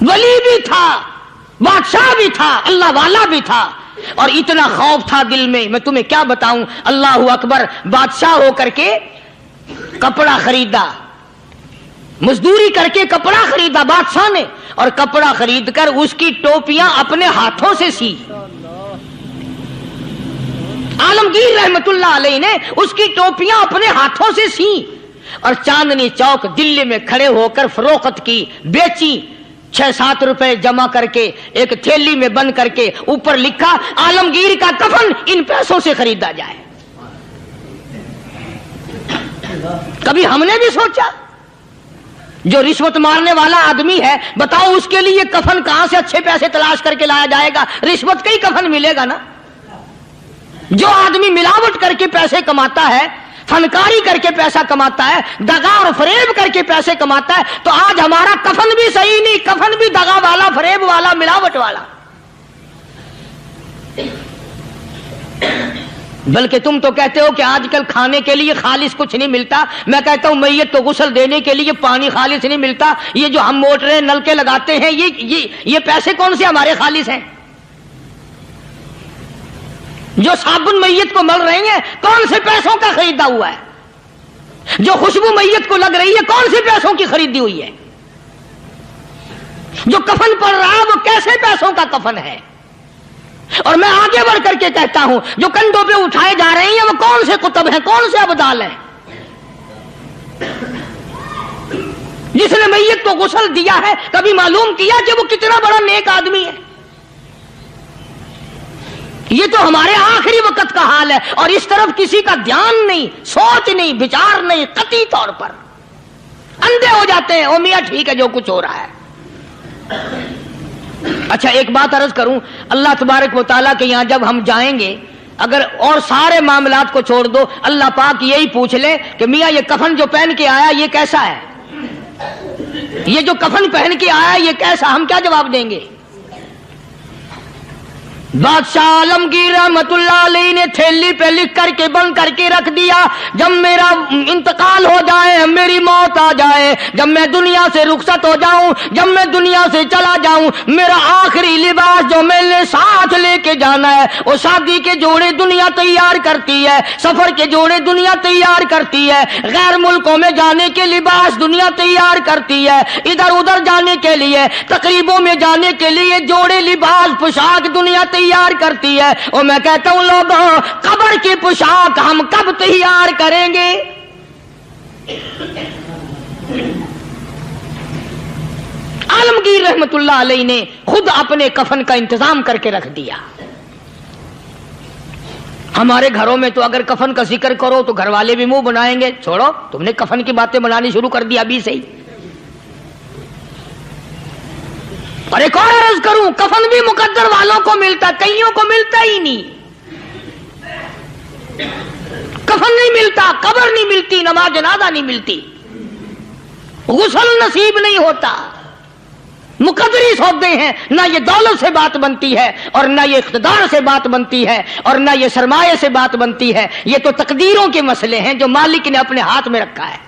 ولی بھی تھا، بادشاہ بھی تھا، اللہ والا بھی تھا. اور اتنا خوف تھا دل میں تمہیں کیا بتاؤں. اللہ اکبر، بادشاہ ہو کر کے کپڑا خریدا، مزدوری کر کے کپڑا خریدا بادشاہ نے، اور کپڑا خرید کر اس کی ٹوپیاں اپنے ہاتھوں سے سی. عالمگیر رحمت اللہ علیہ نے اس کی ٹوپیاں اپنے ہاتھوں سے سی اور چاندنی چوک دلی میں کھڑے ہو کر فروخت کی، بیچی. 6-7 روپے جمع کر کے ایک تھیلی میں بند کر کے اوپر لکھا عالمگیر کا کفن ان پیسوں سے خریدا جائے. کبھی ہم نے بھی سوچا جو رشوت مارنے والا آدمی ہے، بتاؤ اس کے لیے کفن کہاں سے اچھے پیسے تلاش کر کے لایا جائے گا؟ رشوت کا ہی کفن ملے گا نا. جو آدمی ملاوٹ کر کے پیسے کماتا ہے، فنکاری کر کے پیسہ کماتا ہے، دغا اور فریب کر کے پیسے کماتا ہے، تو آج ہمارا کفن بھی صحیح نہیں، کفن بھی دغا والا، فریب والا، ملاوٹ والا. بلکہ تم تو کہتے ہو کہ آج کل کھانے کے لیے خالص کچھ نہیں ملتا. میں کہتا ہوں میت کو غسل دینے کے لیے پانی خالص نہیں ملتا. یہ جو ہم موٹریں نلکے لگاتے ہیں، یہ پیسے کون سے ہمارے خالص ہیں؟ جو صابن میت کو مل رہی ہیں کون سے پیسوں کا خریدا ہوا ہے؟ جو خوشبو میت کو لگ رہی ہے کون سے پیسوں کی خریدی ہوئی ہے؟ جو کفن پڑ رہا ہے وہ کیسے پیسوں کا کفن ہے؟ اور میں آگے بڑھ کر کے کہتا ہوں جو کندھوں پہ اٹھائے جا رہے ہیں وہ کون سے کتب ہیں، کون سے ابدال ہیں؟ جس نے میت کو غسل دیا ہے کبھی معلوم کیا کہ وہ کتنا بڑا نیک آدمی ہے؟ یہ تو ہمارے آخری وقت کا حال ہے، اور اس طرف کسی کا دھیان نہیں، سوچ نہیں، بچار نہیں. قطعی طور پر اندھے ہو جاتے ہیں. او میاں ٹھیک ہے جو کچھ ہو رہا ہے. اچھا ایک بات عرض کروں، اللہ تبارک و تعالیٰ کے یہاں جب ہم جائیں گے، اگر اور سارے معاملات کو چھوڑ دو، اللہ پاک یہی پوچھ لے کہ میاں یہ کفن جو پہن کے آیا یہ کیسا ہے؟ یہ جو کفن پہن کے آیا یہ کیسا؟ ہم کیا جواب دیں گے؟ بادشاہ عالمگیر رحمت اللہ علیہ نے تھیلی پہ لکھ کر کے بند کر کے رکھ دیا، جب میرا انتقال ہو جائے، میری موت آ جائے، جب میں دنیا سے رخصت ہو جاؤں، جب میں دنیا سے چلا جاؤں، میرا آخری لباس جو میں نے ساتھ لے کے جانا ہے، وہ شادی کے جوڑے دنیا تیار کرتی ہے، سفر کے جوڑے دنیا تیار کرتی ہے، غیر ملکوں میں جانے کے لباس دنیا تیار کرتی ہے، ادھر ادھر جانے کے لیے، تقریبوں میں جانے کے لیے جوڑے لباس پوشاک دنیا تیار کرتی ہے. اور میں کہتا ہوں لوگوں، قبر کی پوشاک ہم کب تیار کریں گے؟ عالمگیر رحمت اللہ علیہ نے خود اپنے کفن کا انتظام کر کے رکھ دیا. ہمارے گھروں میں تو اگر کفن کا ذکر کرو تو گھر والے بھی منہ بنائیں گے، چھوڑو تم نے کفن کی باتیں بنانی شروع کر دی ابھی سے ہی. اور ایک اور عرض کروں، کفن بھی مقدر والوں کو ملتا، کئیوں کو ملتا ہی نہیں. کفن نہیں ملتا، قبر نہیں ملتی، نماز جنازہ نہیں ملتی، غسل نصیب نہیں ہوتا. مقدری سودے ہیں، نہ یہ دولت سے بات بنتی ہے، اور نہ یہ اقتدار سے بات بنتی ہے، اور نہ یہ سرمایہ سے بات بنتی ہے. یہ تو تقدیروں کے مسئلے ہیں جو مالک نے اپنے ہاتھ میں رکھا ہے.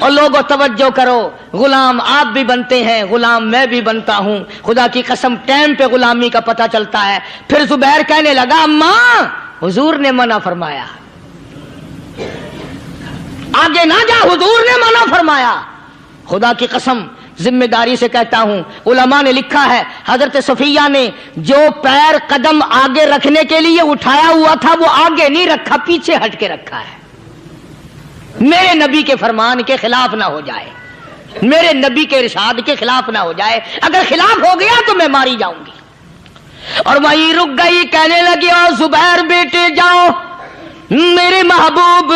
اور لوگوں توجہ کرو، غلام آپ بھی بنتے ہیں، غلام میں بھی بنتا ہوں، خدا کی قسم ٹائم پہ غلامی کا پتہ چلتا ہے۔ پھر زبیر کہنے لگا اماں حضور نے منع فرمایا، آگے نہ جا، حضور نے منع فرمایا۔ خدا کی قسم ذمہ داری سے کہتا ہوں، علماء نے لکھا ہے حضرت صفیہ نے جو پیر قدم آگے رکھنے کے لیے اٹھایا ہوا تھا وہ آگے نہیں رکھا، پیچھے ہٹ کے رکھا ہے، میرے نبی کے فرمان کے خلاف نہ ہو جائے، میرے نبی کے ارشاد کے خلاف نہ ہو جائے، اگر خلاف ہو گیا تو میں ماری جاؤں گی۔ اور وہیں رک گئی، کہنے لگی اور زبیر بیٹے جاؤ، میرے محبوب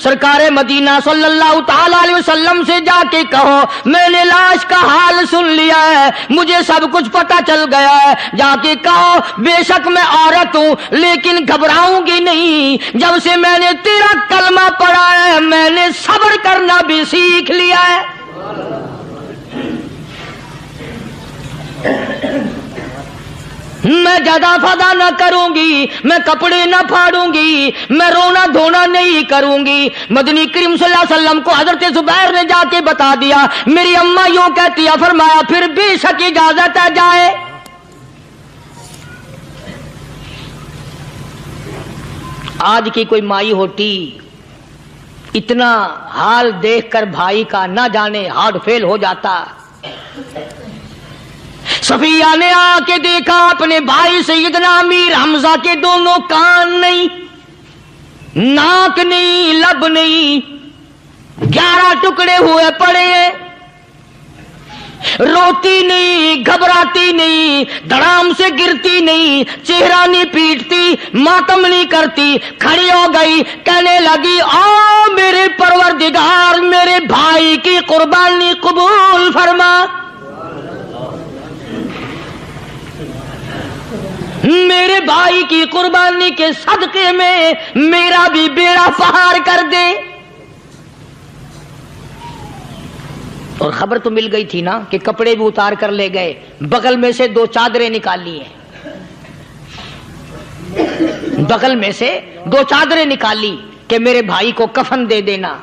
سرکار مدینہ صلی اللہ تعالی علیہ وسلم سے جا کے کہو میں نے لاش کا حال سن لیا ہے، مجھے سب کچھ پتہ چل گیا ہے، جا کے کہو بے شک میں عورت ہوں لیکن گھبراؤں گی نہیں، جب سے میں نے تیرا کلمہ پڑھا ہے میں نے صبر کرنا بھی سیکھ لیا ہے۔ میں جدا فدا نہ کروں گی، میں کپڑے نہ پھاڑوں گی، میں رونا دھونا نہیں کروں گی۔ مدنی کریم صلی اللہ علیہ وسلم کو حضرت زبیر نے جا کے بتا دیا، میری اماں یوں کہتی ہے، فرمایا پھر بے شک اجازت ہے جائے۔ آج کی کوئی مائی ہوتی اتنا حال دیکھ کر بھائی کا نہ جانے ہارٹ فیل ہو جاتا۔ صفیہ نے آ کے دیکھا اپنے بھائی سیدنا امیر حمزہ کے دونوں کان نہیں، ناک نہیں، لب نہیں، 11 ٹکڑے ہوئے پڑے ہیں، روتی نہیں، گھبراتی نہیں، دھڑام سے گرتی نہیں، چہرہ نہیں پیٹتی، ماتم نہیں کرتی، کھڑی ہو گئی، کہنے لگی آ میرے پروردگار میرے بھائی کی قربانی قبول فرما، میرے بھائی کی قربانی کے صدقے میں میرا بھی بیڑا پہاڑ کر دے۔ اور خبر تو مل گئی تھی نا کہ کپڑے بھی اتار کر لے گئے، بغل میں سے 2 چادریں نکالی ہیں، بغل میں سے 2 چادریں نکالی کہ میرے بھائی کو کفن دے دینا۔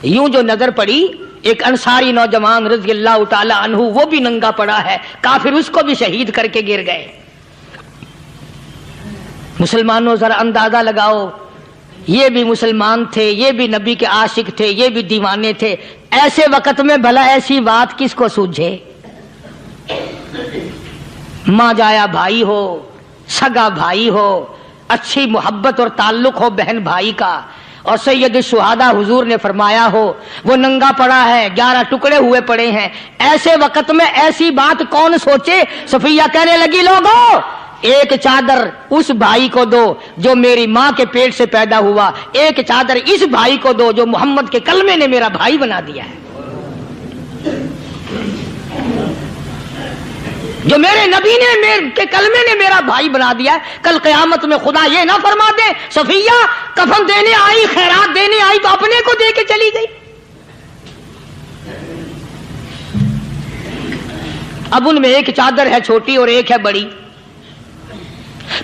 یوں جو نظر پڑی ایک انصاری نوجوان رضی اللہ تعالی عنہ، وہ بھی ننگا پڑا ہے، کافر اس کو بھی شہید کر کے گر گئے۔ مسلمانوں ذرا اندازہ لگاؤ، یہ بھی مسلمان تھے، یہ بھی نبی کے عاشق تھے، یہ بھی دیوانے تھے، ایسے وقت میں بھلا ایسی بات کس کو سوجھے؟ ماں جایا بھائی ہو، سگا بھائی ہو، اچھی محبت اور تعلق ہو بہن بھائی کا، اور سید الشہداء حضور نے فرمایا ہو وہ ننگا پڑا ہے، 11 ٹکڑے ہوئے پڑے ہیں، ایسے وقت میں ایسی بات کون سوچے؟ صفیہ کہنے لگی لوگوں ایک چادر اس بھائی کو دو جو میری ماں کے پیٹ سے پیدا ہوا، ایک چادر اس بھائی کو دو جو محمد کے کلمے نے میرا بھائی بنا دیا ہے، جو میرے نبی نے کے کلمے نے میرا بھائی بنا دیا ہے۔ کل قیامت میں خدا یہ نہ فرما دے صفیہ کفن دینے آئی، خیرات دینے آئی تو اپنے کو دے کے چلی گئی۔ اب ان میں ایک چادر ہے چھوٹی اور ایک ہے بڑی،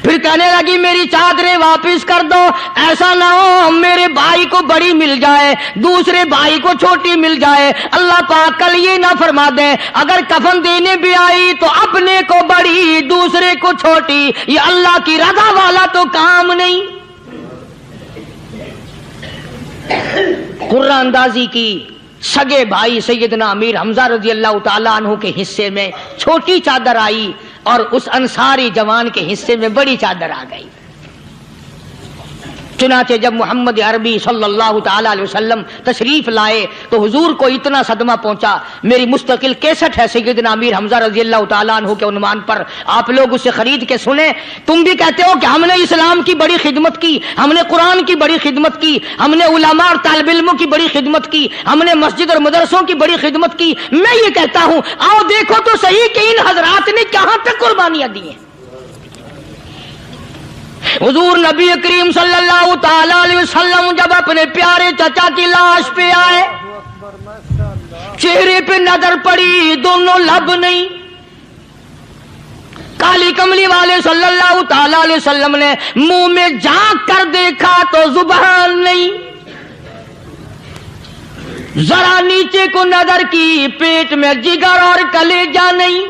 پھر کہنے لگی میری چادریں واپس کر دو، ایسا نہ ہو میرے بھائی کو بڑی مل جائے دوسرے بھائی کو چھوٹی مل جائے، اللہ پاک کل یہ نہ فرما دے اگر کفن دینے بھی آئی تو اپنے کو بڑی دوسرے کو چھوٹی، یہ اللہ کی رضا والا تو کام نہیں۔ قرہ اندازی کی، سگے بھائی سیدنا امیر حمزہ رضی اللہ تعالیٰ عنہ کے حصے میں چھوٹی چادر آئی اور اس انصاری جوان کے حصے میں بڑی چادر آ گئی۔ چنانچہ جب محمد عربی صلی اللہ تعالیٰ علیہ وسلم تشریف لائے تو حضور کو اتنا صدمہ پہنچا، میری مستقل کیسٹ ہے سیدنا امیر حمزہ رضی اللہ تعالیٰ عنہ کے عنوان پر، آپ لوگ اسے خرید کے سنیں۔ تم بھی کہتے ہو کہ ہم نے اسلام کی بڑی خدمت کی، ہم نے قرآن کی بڑی خدمت کی، ہم نے علماء اور طالب علموں کی بڑی خدمت کی، ہم نے مسجد اور مدرسوں کی بڑی خدمت کی۔ میں یہ کہتا ہوں آؤ دیکھو تو صحیح کہ ان حضرات نے کہاں تک قربانیاں دی ہیں۔ حضور نبی کریم صلی اللہ تعالی علیہ وسلم جب اپنے پیارے چچا کی لاش پہ آئے، چہرے پہ نظر پڑی دونوں لب نہیں، کالی کملی والے صلی اللہ تعالی علیہ وسلم نے منہ میں جھانک کر دیکھا تو زبان نہیں، ذرا نیچے کو نظر کی، پیٹ میں جگر اور کلیجہ نہیں،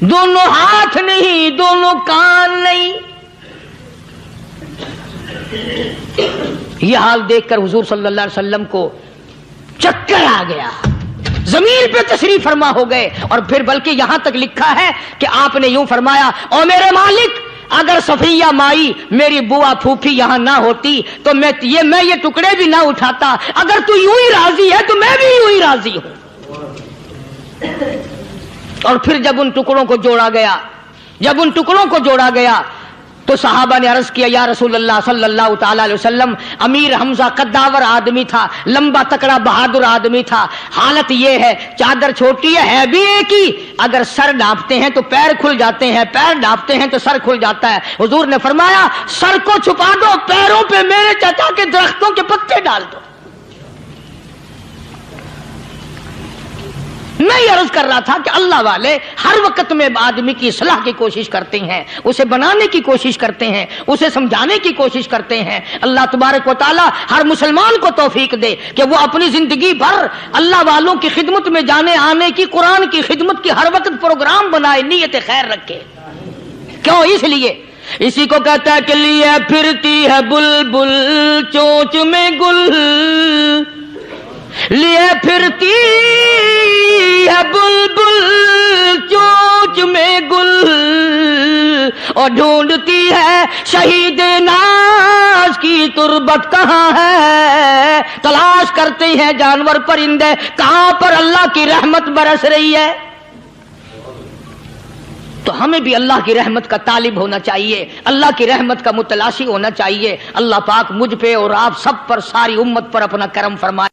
دونوں ہاتھ نہیں، دونوں کان نہیں۔ یہ حال دیکھ کر حضور صلی اللہ علیہ وسلم کو چکر آ گیا، زمین پہ تشریف فرما ہو گئے، اور پھر بلکہ یہاں تک لکھا ہے کہ آپ نے یوں فرمایا، او میرے مالک، اگر صفیہ مائی میری بوا پھوپھی یہاں نہ ہوتی تو میں یہ ٹکڑے بھی نہ اٹھاتا، اگر تو یوں ہی راضی ہے تو میں بھی یوں ہی راضی ہوں۔ اور پھر جب ان ٹکڑوں کو جوڑا گیا تو صحابہ نے عرض کیا، یا رسول اللہ صلی اللہ تعالی علیہ وسلم، امیر حمزہ قداور آدمی تھا، لمبا تکڑا بہادر آدمی تھا، حالت یہ ہے چادر چھوٹی ہے بھی ایک ہی، اگر سر ڈھانپتے ہیں تو پیر کھل جاتے ہیں، پیر ڈھانپتے ہیں تو سر کھل جاتا ہے۔ حضور نے فرمایا، سر کو چھپا دو، پیروں پہ میرے چچا کے درختوں کے پتے ڈال دو۔ میں یہ عرض کر رہا تھا کہ اللہ والے ہر وقت میں آدمی کی اصلاح کی کوشش کرتے ہیں، اسے بنانے کی کوشش کرتے ہیں، اسے سمجھانے کی کوشش کرتے ہیں۔ اللہ تبارک و تعالی ہر مسلمان کو توفیق دے کہ وہ اپنی زندگی بھر اللہ والوں کی خدمت میں جانے آنے کی، قرآن کی خدمت کی ہر وقت پروگرام بنائے، نیت خیر رکھے۔ کیوں؟ اس لیے، اسی کو کہتا ہے کہ لیے پھرتی ہے بلبل چونچ میں گل، لیے پھرتی ہے بلبل چونچ میں گل، اور ڈھونڈتی ہے شہید ناز کی تربت کہاں ہے، تلاش کرتے ہیں جانور پرندے کہاں پر اللہ کی رحمت برس رہی ہے۔ تو ہمیں بھی اللہ کی رحمت کا طالب ہونا چاہیے، اللہ کی رحمت کا متلاشی ہونا چاہیے۔ اللہ پاک مجھ پہ اور آپ سب پر، ساری امت پر اپنا کرم فرمائے۔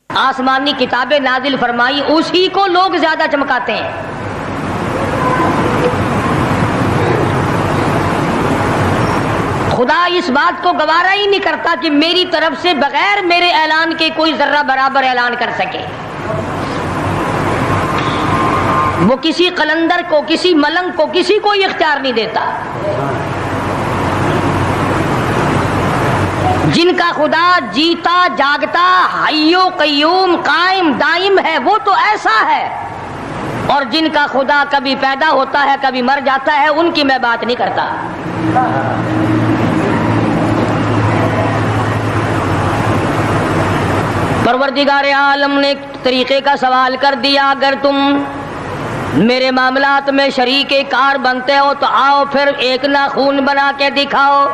آسمانی کتابیں نازل فرمائی، اسی کو لوگ زیادہ چمکاتے ہیں۔ خدا اس بات کو گوارا ہی نہیں کرتا کہ میری طرف سے بغیر میرے اعلان کے کوئی ذرہ برابر اعلان کر سکے۔ وہ کسی قلندر کو، کسی ملنگ کو، کسی کو اختیار نہیں دیتا۔ جن کا خدا جیتا جاگتا حی و قیوم قائم دائم ہے، وہ تو ایسا ہے، اور جن کا خدا کبھی پیدا ہوتا ہے کبھی مر جاتا ہے، ان کی میں بات نہیں کرتا۔ پروردگار عالم نے ایک طریقے کا سوال کر دیا، اگر تم میرے معاملات میں شریک کار بنتے ہو تو آؤ پھر ایک ناخون بنا کے دکھاؤ،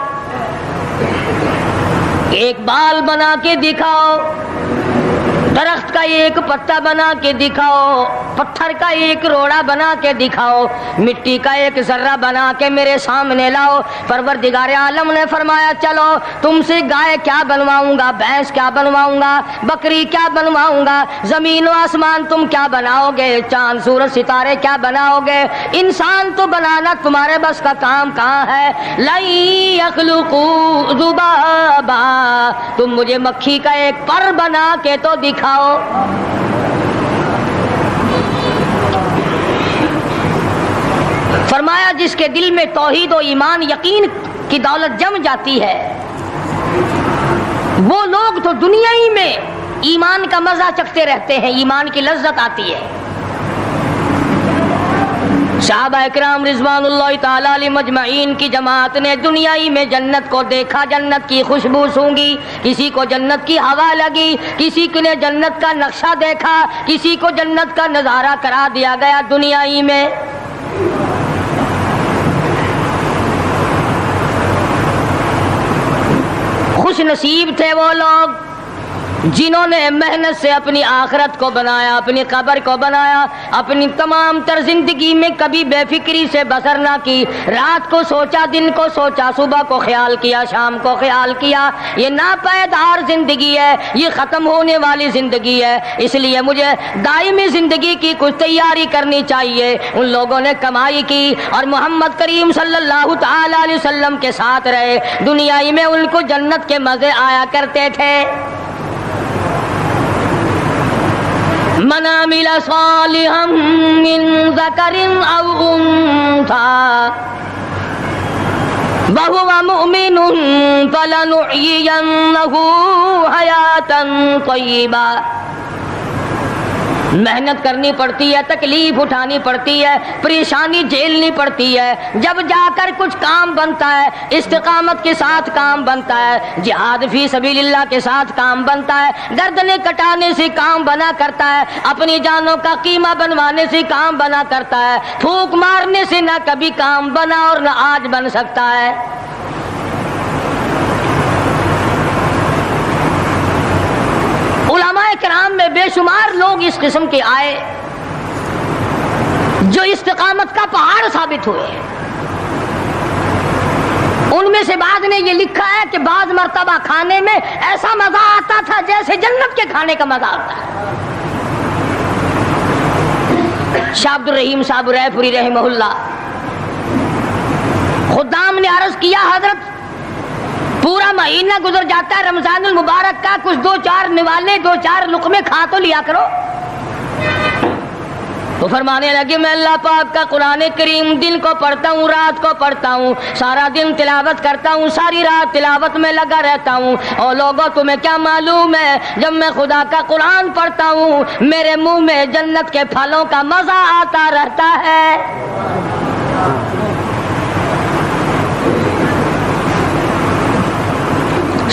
ایک بال بنا کے دکھاؤ، درخت کا ایک پتا بنا کے دکھاؤ، پتھر کا ایک روڑا بنا کے دکھاؤ، مٹی کا ایک ذرہ بنا کے میرے سامنے لاؤ۔ پروردگار عالم نے فرمایا، چلو تم سے گائے کیا بنواؤں گا، بھینس کیا بنواؤں گا، بکری کیا بنواؤں گا، زمین و آسمان تم کیا بناؤ گے، چاند سورج ستارے کیا بناؤ گے، انسان تو بنانا تمہارے بس کا کام کہاں ہے۔ لَن يَخْلُقُوا ذُبَابًا، تم مجھے مکھی کا ایک پر بنا کے تو دکھاؤ۔ فرمایا، جس کے دل میں توحید و ایمان یقین کی دولت جم جاتی ہے، وہ لوگ تو دنیا ہی میں ایمان کا مزہ چکھتے رہتے ہیں، ایمان کی لذت آتی ہے۔ صحابہ اکرام رضوان اللہ تعالی علیہم مجمعین کی جماعت نے دنیا ہی میں جنت کو دیکھا، جنت کی خوشبو سونگھی، کسی کو جنت کی ہوا لگی، کسی نے جنت کا نقشہ دیکھا، کسی کو جنت کا نظارہ کرا دیا گیا دنیا ہی میں۔ خوش نصیب تھے وہ لوگ جنہوں نے محنت سے اپنی آخرت کو بنایا، اپنی قبر کو بنایا، اپنی تمام تر زندگی میں کبھی بے فکری سے بسر نہ کی، رات کو سوچا، دن کو سوچا، صبح کو خیال کیا، شام کو خیال کیا۔ یہ ناپائیدار زندگی ہے، یہ ختم ہونے والی زندگی ہے، اس لیے مجھے دائمی زندگی کی کچھ تیاری کرنی چاہیے۔ ان لوگوں نے کمائی کی اور محمد کریم صلی اللہ تعالی علیہ وسلم کے ساتھ رہے، دنیا ہی میں ان کو جنت کے مزے آیا کرتے تھے۔ من عمل صالحا من ذکر او انثی وَهُوَ مُؤْمِنٌ فَلَنُحْيِيَنَّهُ حَيَاةً طَيِّبَةً. محنت کرنی پڑتی ہے، تکلیف اٹھانی پڑتی ہے، پریشانی جھیلنی پڑتی ہے، جب جا کر کچھ کام بنتا ہے، استقامت کے ساتھ کام بنتا ہے، جہاد فی سبیل اللہ کے ساتھ کام بنتا ہے، گردنیں کٹانے سے کام بنا کرتا ہے، اپنی جانوں کا قیمہ بنوانے سے کام بنا کرتا ہے، پھونک مارنے سے نہ کبھی کام بنا اور نہ آج بن سکتا ہے. علماء کرام میں بے شمار لوگ اس قسم کے آئے جو استقامت کا پہاڑ ثابت ہوئے. ان میں سے بعض نے یہ لکھا ہے کہ بعض مرتبہ کھانے میں ایسا مزہ آتا تھا جیسے جنت کے کھانے کا مزہ آتا ہے. شاہ عبد الرحیم صاحب رائے پوری رحمہ اللہ خدام نے عرض کیا حضرت پورا مہینہ گزر جاتا ہے رمضان المبارک کا، کچھ دو چار نوالے دو چار لقمے کھا تو لیا کرو. تو فرمانے لگے میں اللہ پاک کا قرآن کریم دن کو پڑھتا ہوں، رات کو پڑھتا ہوں، سارا دن تلاوت کرتا ہوں، ساری رات تلاوت میں لگا رہتا ہوں. اور لوگوں تمہیں کیا معلوم ہے جب میں خدا کا قرآن پڑھتا ہوں میرے منہ میں جنت کے پھلوں کا مزہ آتا رہتا ہے.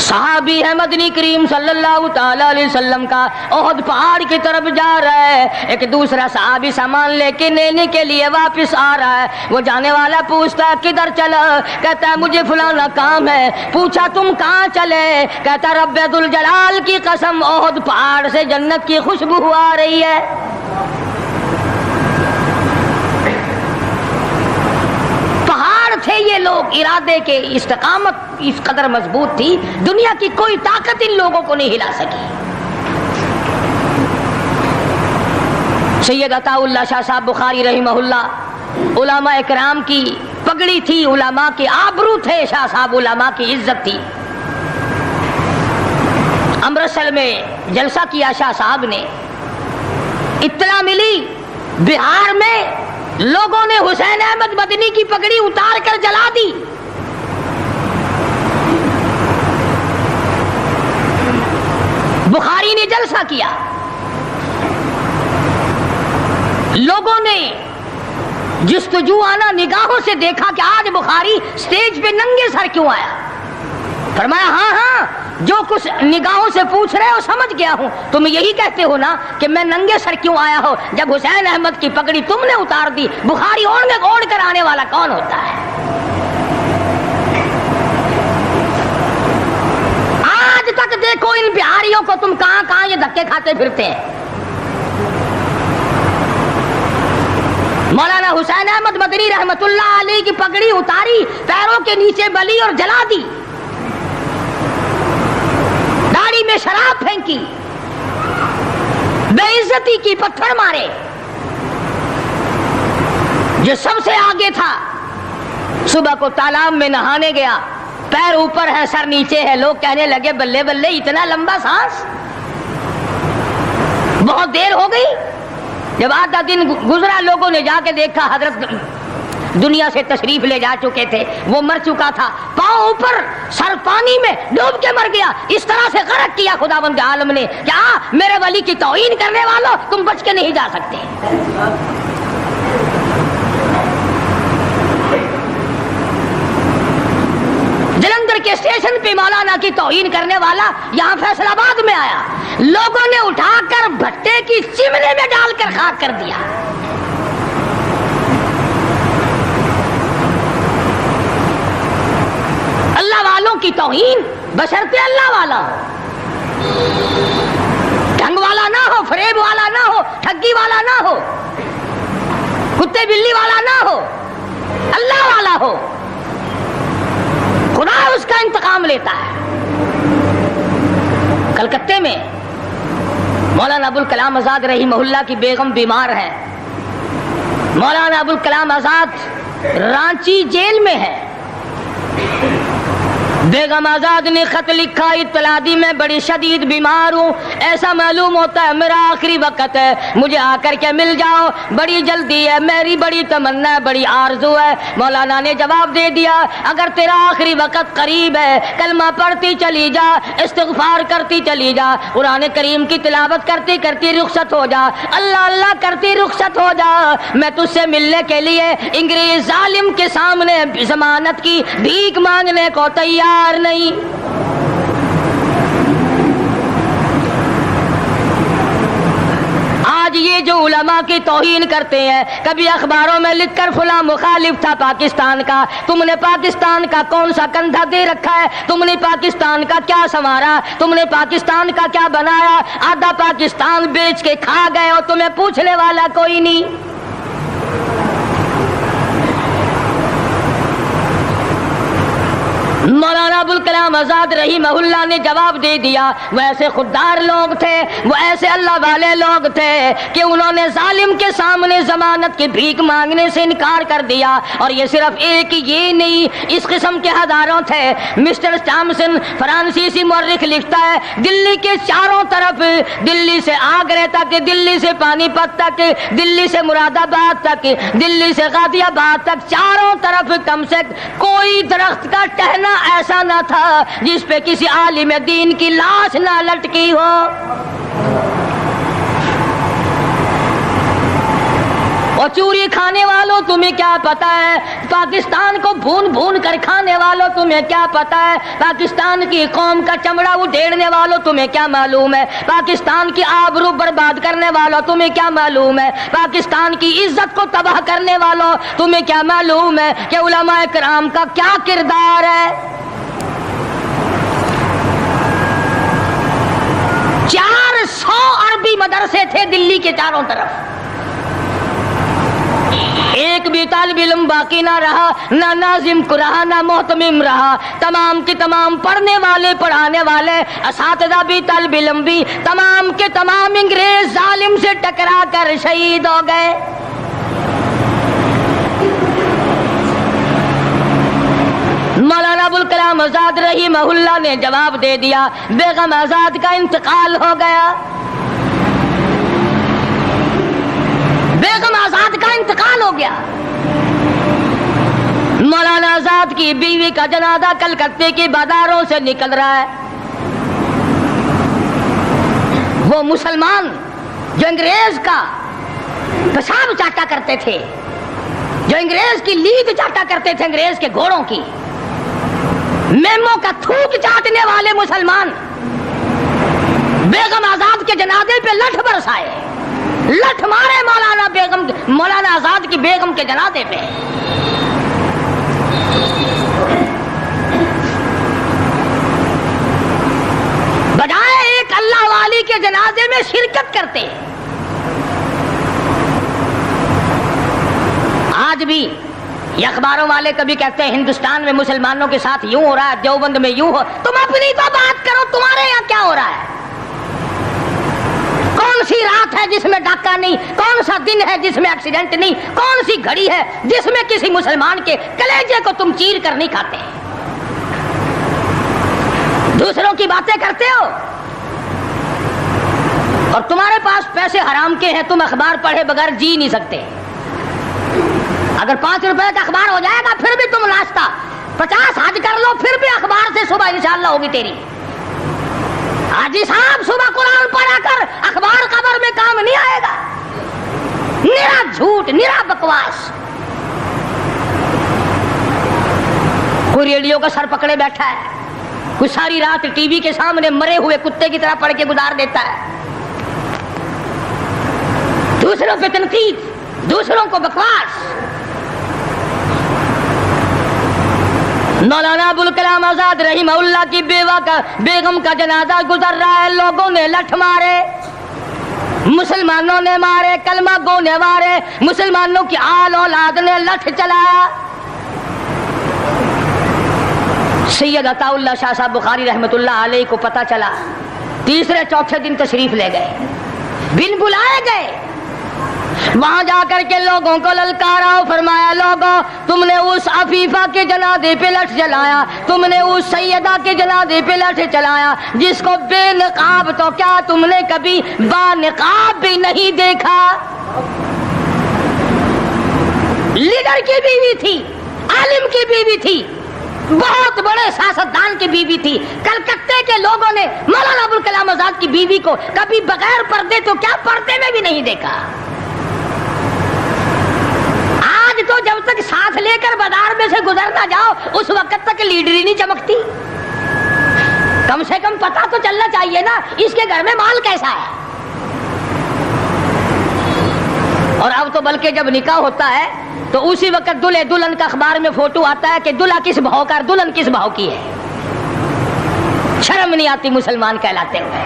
صحابی ہے مدنی کریم صلی اللہ تعالی علیہ وسلم کا، احد پہاڑ کی طرف جا رہا ہے. ایک دوسرا صحابی سامان لے کے لینے کے لیے واپس آ رہا ہے. وہ جانے والا پوچھتا ہے کدھر چلا؟ کہتا ہے مجھے فلانا کام ہے. پوچھا تم کہاں چلے؟ کہتا رب ذوالجلال کی قسم احد پہاڑ سے جنت کی خوشبو آ رہی ہے. تھے یہ لوگ ارادے کے، استقامت اس قدر مضبوط تھی دنیا کی کوئی طاقت ان لوگوں کو نہیں ہلا سکی. سید عطا اللہ شاہ صاحب بخاری رحمہ اللہ علماء اکرام کی پگڑی تھی، علماء کے آبرو تھے شاہ صاحب، علماء کی عزت تھی. امرتسر میں جلسہ کیا شاہ صاحب نے، اطلاع ملی بہار میں لوگوں نے حسین احمد مدنی کی پگڑی اتار کر جلا دی. بخاری نے جلسہ کیا، لوگوں نے جستجو آنا نگاہوں سے دیکھا کہ آج بخاری سٹیج پہ ننگے سر کیوں آیا. فرمایا ہاں ہاں جو کچھ نگاہوں سے پوچھ رہے ہو سمجھ گیا ہوں. تم یہی کہتے ہو نا کہ میں ننگے سر کیوں آیا ہو؟ جب حسین احمد کی پگڑی تم نے اتار دی، بخاری اوڑھ کر آنے والا کون ہوتا ہے؟ آج تک دیکھو ان بہاریوں کو تم کہاں کہاں یہ دھکے کھاتے پھرتے ہیں. مولانا حسین احمد مدنی رحمت اللہ علیہ کی پگڑی اتاری، پیروں کے نیچے بلی اور جلا دی، داڑھی میں شراب پھینکی، بے عزتی کی، پتھر مارے. جو سب سے آگے تھا صبح کو تالاب میں نہانے گیا، پیر اوپر ہے سر نیچے ہے. لوگ کہنے لگے بلے بلے اتنا لمبا سانس، بہت دیر ہو گئی. جب آدھا دن گزرا لوگوں نے جا کے دیکھا حضرت دنیا سے تشریف لے جا چکے تھے، وہ مر چکا تھا، پاؤں اوپر سر پانی میں ڈوب کے مر گیا. اس طرح سے غرق کیا خداوند عالم نے. کیا میرے ولی کی توہین کرنے والوں تم بچ کے نہیں جا سکتے. جلندھر کے اسٹیشن پہ مولانا کی توہین کرنے والا یہاں فیصل آباد میں آیا، لوگوں نے اٹھا کر بھٹے کی چمنے میں ڈال کر خاک کر دیا. اللہ والوں کی توہین بشرطے اللہ والا ہو، ڈھنگ والا نہ ہو، فریب والا نہ ہو، ٹھگی والا نہ ہو، کتے بلی والا نہ ہو، اللہ والا ہو. خدا اس کا انتقام لیتا ہے. کلکتے میں مولانا ابوالکلام آزاد رحمہ اللہ کی بیگم بیمار ہے. مولانا ابوالکلام آزاد رانچی جیل میں ہے. بیگم آزاد نے خط لکھا، اطلاع دی میں بڑی شدید بیمار ہوں، ایسا معلوم ہوتا ہے میرا آخری وقت ہے، مجھے آ کر کے مل جاؤ، بڑی جلدی ہے، میری بڑی تمنا ہے، بڑی آرزو ہے۔ مولانا نے جواب دے دیا اگر تیرا آخری وقت قریب ہے کلمہ پڑھتی چلی جا، استغفار کرتی چلی جا، قرآن کریم کی تلاوت کرتی کرتی رخصت ہو جا، اللہ اللہ کرتی رخصت ہو جا، میں تجھ سے ملنے کے لیے انگریز ظالم کے سامنے ضمانت کی بھیک مانگنے کو تیار نہیں۔ آج یہ جو علماء کی توہین کرتے ہیں، کبھی اخباروں میں لکھ کر فلاں مخالف تھا پاکستان کا، تم نے پاکستان کا کون سا کندھا دے رکھا ہے، تم نے پاکستان کا کیا سنوارا، تم نے پاکستان کا کیا بنایا، آدھا پاکستان بیچ کے کھا گئے اور تمہیں پوچھنے والا کوئی نہیں۔ مولانا ابوالکلام آزاد رحمہ اللہ نے جواب دے دیا، وہ ایسے خوددار لوگ تھے، وہ ایسے اللہ والے لوگ تھے کہ انہوں نے ظالم کے سامنے ضمانت کی بھیک مانگنے سے انکار کر دیا، اور یہ صرف ایک یہ نہیں، اس قسم کے ہزاروں تھے۔ مسٹر ٹامسن فرانسیسی مورخ لکھتا ہے دلی کے چاروں طرف، دلی سے آگرہ تک، دلی سے پانی پت تک، دلی سے مراد آباد تک، دلی سے غازی آباد تک، چاروں طرف کم سے کوئی درخت کا ٹہنا ایسا نہ تھا جس پہ کسی عالم دین کی لاش نہ لٹکی ہو۔ اور چوری کھانے والوں تمہیں کیا پتا ہے، پاکستان کو بھون بھون کر کھانے والوں تمہیں کیا پتا ہے، پاکستان کی قوم کا چمڑا اڈھیڑنے والوں تمہیں کیا معلوم ہے، پاکستان کی آبرو برباد کرنے والوں تمہیں کیا معلوم ہے، پاکستان کی عزت کو تباہ کرنے والوں تمہیں کیا معلوم ہے کہ علماء کرام کا کیا کردار ہے۔ 400 عربی مدرسے تھے دلی کے چاروں طرف، ایک بھی طالب علم باقی نہ رہا، نہ ناظم کو رہا، نہ محتمم رہا، تمام کے تمام پڑھنے والے، پڑھانے والے، اساتذہ بھی، طالب علم بھی، تمام کے تمام انگریز ظالم سے ٹکرا کر شہید ہو گئے۔ مولانا ابوالکلام آزاد رحمہ اللہ نے جواب دے دیا بیگم آزاد کا انتقال ہو گیا، بیگم آزاد کا انتقال ہو گیا۔ مولانا آزاد کی بیوی کا جنازہ کلکتے کی بازاروں سے نکل رہا ہے، وہ مسلمان جو انگریز کا پیشاب چاٹا کرتے تھے، جو انگریز کی لید چاٹا کرتے تھے، انگریز کے گھوڑوں کی میموں کا تھوک چاٹنے والے مسلمان بیگم آزاد کے جنازے پہ لٹھ برسائے، لٹھ مارے مولانا آزاد کی بیگم کے جنازے پہ۔ بجائے ایک اللہ والی کے جنازے میں شرکت کرتے، آج بھی یہ اخباروں والے کبھی کہتے ہیں ہندوستان میں مسلمانوں کے ساتھ یوں ہو رہا ہے، دیوبند میں یوں ہو، تم اپنی تو بات کرو، تمہارے یہاں کیا ہو رہا ہے؟ کون سی رات ہے جس میں ڈاکہ نہیں، کون سا دن ہے جس میں ایکسیڈنٹ نہیں، کون سی گھڑی ہے جس میں کسی مسلمان کے کلیجے کو تم چیر کر نہیں کھاتے؟ دوسروں کی باتیں کرتے ہو، اور تمہارے پاس پیسے حرام کے ہیں، تم اخبار پڑھے بغیر جی نہیں سکتے۔ اگر 5 روپے کا اخبار ہو جائے گا پھر بھی تم ناشتہ 50 حج کر لو، پھر بھی اخبار سے صبح انشاءاللہ ہوگی تیری۔ حاجی صاحب صبح قرآن پڑھا کر اخبار قبر میں کام نہیں آئے گا، نرا جھوٹ، نرا بکواس۔ کوئی ریڈیو کا سر پکڑے بیٹھا ہے، کوئی ساری رات ٹی وی کے سامنے مرے ہوئے کتے کی طرح پڑھ کے گزار دیتا ہے، دوسروں پہ تنقید، دوسروں کو بکواس۔ مولانا ابوالکلام آزاد رحمہ اللہ کی بیگم کا جنازہ گزر رہا ہے، لوگوں نے لٹھ مارے، مسلمانوں نے مارے، کلمہ گو نے مارے، مسلمانوں کی آل اولاد نے لٹھ چلایا۔ سید عطا اللہ شاہ صاحب بخاری رحمت اللہ علیہ کو پتہ چلا، تیسرے چوتھے دن تشریف لے گئے، بن بلائے گئے، وہاں جا کر کے لوگوں کو للکارا، فرمایا لوگوں تم نے اس عفیفہ کے جنازے پہ لٹھ جلایا، تم نے اس سیدہ کے جنازے پہ لٹھ چلایا جس کو بے نقاب تو کیا تم نے کبھی با نقاب بھی نہیں دیکھا۔ لیڈر کی بیوی تھی، عالم کی بیوی تھی، بہت بڑے سیاستدان کی بیوی تھی۔ کلکتے کے لوگوں نے مولانا ابوالکلام آزاد کی بیوی کو کبھی بغیر پردے تو کیا پردے میں بھی نہیں دیکھا۔ آج تو جب تک ساتھ لے کر بازار میں سے گزر نہ جاؤ اس وقت تک لیڈری نہیں چمکتی۔ کم سے کم پتہ تو چلنا چاہیے نا اس کے گھر میں مال کیسا ہے۔ اور اب تو بلکہ جب نکاح ہوتا ہے تو اسی وقت دلہے دلہن کا اخبار میں فوٹو آتا ہے کہ دلہا کس بہو کا دلہن کس بہو کی ہے۔ شرم نہیں آتی مسلمان کہلاتے ہوئے۔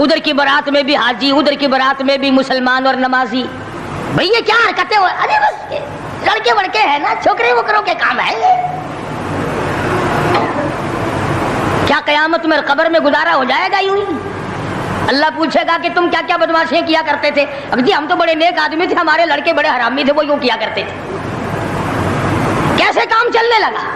ادھر کی بارات میں بھی حاجی، ادھر کی بارات میں بھی مسلمان اور نمازی۔ بھئی یہ کیا حرکتیں ہو، ارے بس لڑکے وڑکے ہیں نا، چھوکرے وکروں کے کام ہے یہ۔ کیا قیامت میں قبر میں گزارا ہو جائے گا یوں ہی؟ اللہ پوچھے گا کہ تم کیا کیا بدماشیاں کیا کرتے تھے؟ جی ہم تو بڑے نیک آدمی تھے، ہمارے لڑکے بڑے حرامی تھے، وہ یوں کیا کرتے تھے۔ کیسے کام چلنے لگا؟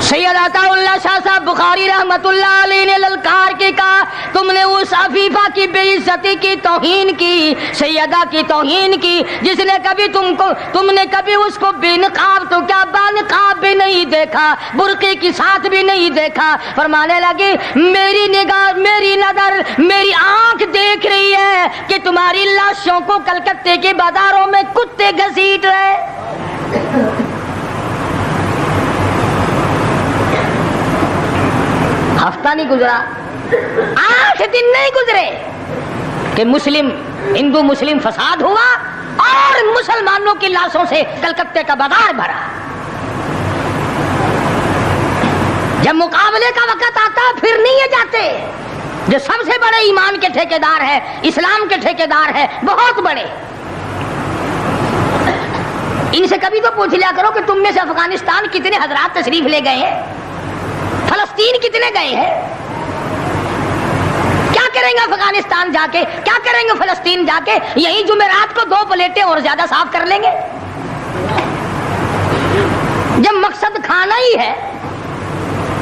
سید عطا اللہ شاہ صاحب بخاری رحمت اللہ علیہ نے للکار کے کہا تم نے اس عفیفہ کی بے عزتی کی، توہین کی، سیدہ کی توہین کی جس نے کبھی تم نے کبھی اس کو بے نقاب تو کیا با نقاب بھی نہیں دیکھا، برقعے کے ساتھ بھی نہیں دیکھا۔ فرمانے لگے میری نگاہ، میری نظر، میری آنکھ دیکھ رہی ہے کہ تمہاری لاشوں کو کلکتے کے بازاروں میں کتے گھسیٹ رہے۔ ہفتہ نہیں گزرا، 8 دن نہیں گزرے کہ ہندو مسلم فساد ہوا اور مسلمانوں کی لاشوں سے کلکتے کا بازار بھرا۔ جب مقابلے کا وقت آتا پھر نہیں یہ جاتے۔ جو سب سے بڑے ایمان کے ٹھیکیدار ہیں، اسلام کے ٹھیکیدار ہیں، بہت بڑے، ان سے کبھی تو پوچھ لیا کرو کہ تم میں سے افغانستان کتنے حضرات تشریف لے گئے ہیں، فلسطین کتنے گئے ہیں، کیا کریں گے افغانستان جا کے، کیا کریں گے فلسطین جا کے؟ یہی جمعرات کو 2 پلیٹیں اور زیادہ صاف کر لیں گے۔ جب مقصد کھانا ہی ہے۔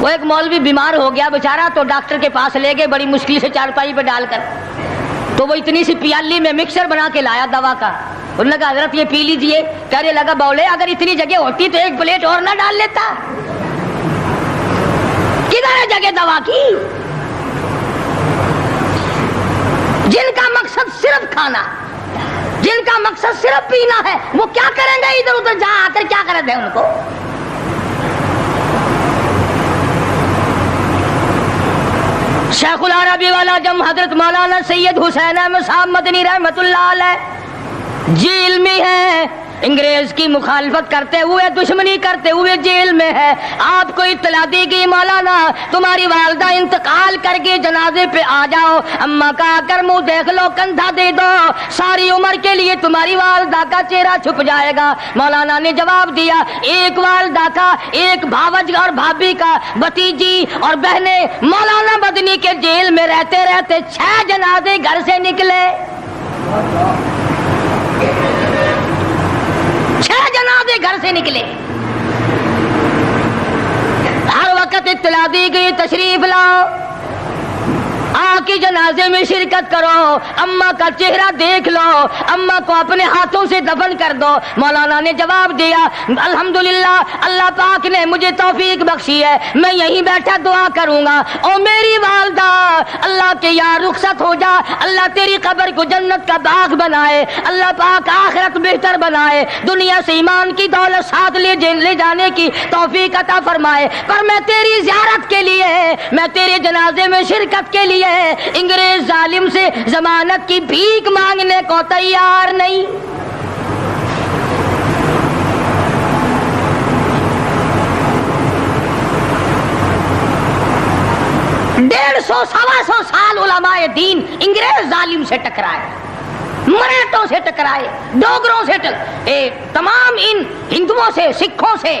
وہ ایک مولوی بیمار ہو گیا بیچارہ، تو ڈاکٹر کے پاس لے گئے بڑی مشکل سے چارپائی پہ ڈال کر، تو وہ اتنی سی پیالی میں مکسر بنا کے لایا دوا کا۔ انہوں نے کہا حضرت یہ پی لیجئے۔ کہنے لگا بولے اگر اتنی جگہ ہوتی تو 1 پلیٹ اور نہ ڈال لیتا۔ کدھر ہے جگہ دوا کی؟ جن کا مقصد صرف کھانا، جن کا مقصد صرف پینا ہے، وہ کیا کریں گے ادھر ادھر جا آ کر؟ کیا کر دیں ان کو؟ شیخ العربی والا جم حضرت مولانا سید حسین احمد صاحب مدنی رحمت اللہ علیہ جیل میں ہے، انگریز کی مخالفت کرتے ہوئے، دشمنی کرتے ہوئے جیل میں ہے۔ آپ کو اطلاع دی گئی مولانا تمہاری والدہ انتقال کر گئی، جنازے پہ آ جاؤ۔ اماں کا آ کر منہ دیکھ لو، کندھا دے دو، ساری عمر کے لیے تمہاری والدہ کا چہرہ چھپ جائے گا۔ مولانا نے جواب دیا ایک والدہ کا، ایک بھاوج اور بھابھی کا، بھتیجی اور بہنیں۔ مولانا مدنی کے جیل میں رہتے رہتے 6 جنازے گھر سے نکلے، 6 جنازے گھر سے نکلے۔ ہر وقت اطلاع دی گئی تشریف لاؤ، آ کے جنازے میں شرکت کرو، اماں کا چہرہ دیکھ لو، اماں کو اپنے ہاتھوں سے دفن کر دو۔ مولانا نے جواب دیا الحمدللہ اللہ پاک نے مجھے توفیق بخشی ہے، میں یہیں بیٹھا دعا کروں گا۔ او میری والدہ، اللہ کے یار رخصت ہو جا، اللہ تیری قبر کو جنت کا باغ بنائے، اللہ پاک آخرت بہتر بنائے، دنیا سے ایمان کی دولت ساتھ لے جانے کی توفیق عطا فرمائے۔ پر میں تیری زیارت کے لیے، میں تیرے جنازے میں شرکت کے لیے انگریز ظالم سے ضمانت کی بھیک مانگنے کو تیار نہیں۔ 150 سوا سو سال علماء دین انگریز ظالم سے ٹکرائے، مراٹھوں سے ٹکرائے، ڈوگروں سے تمام ان ہندوؤں سے، سکھوں سے،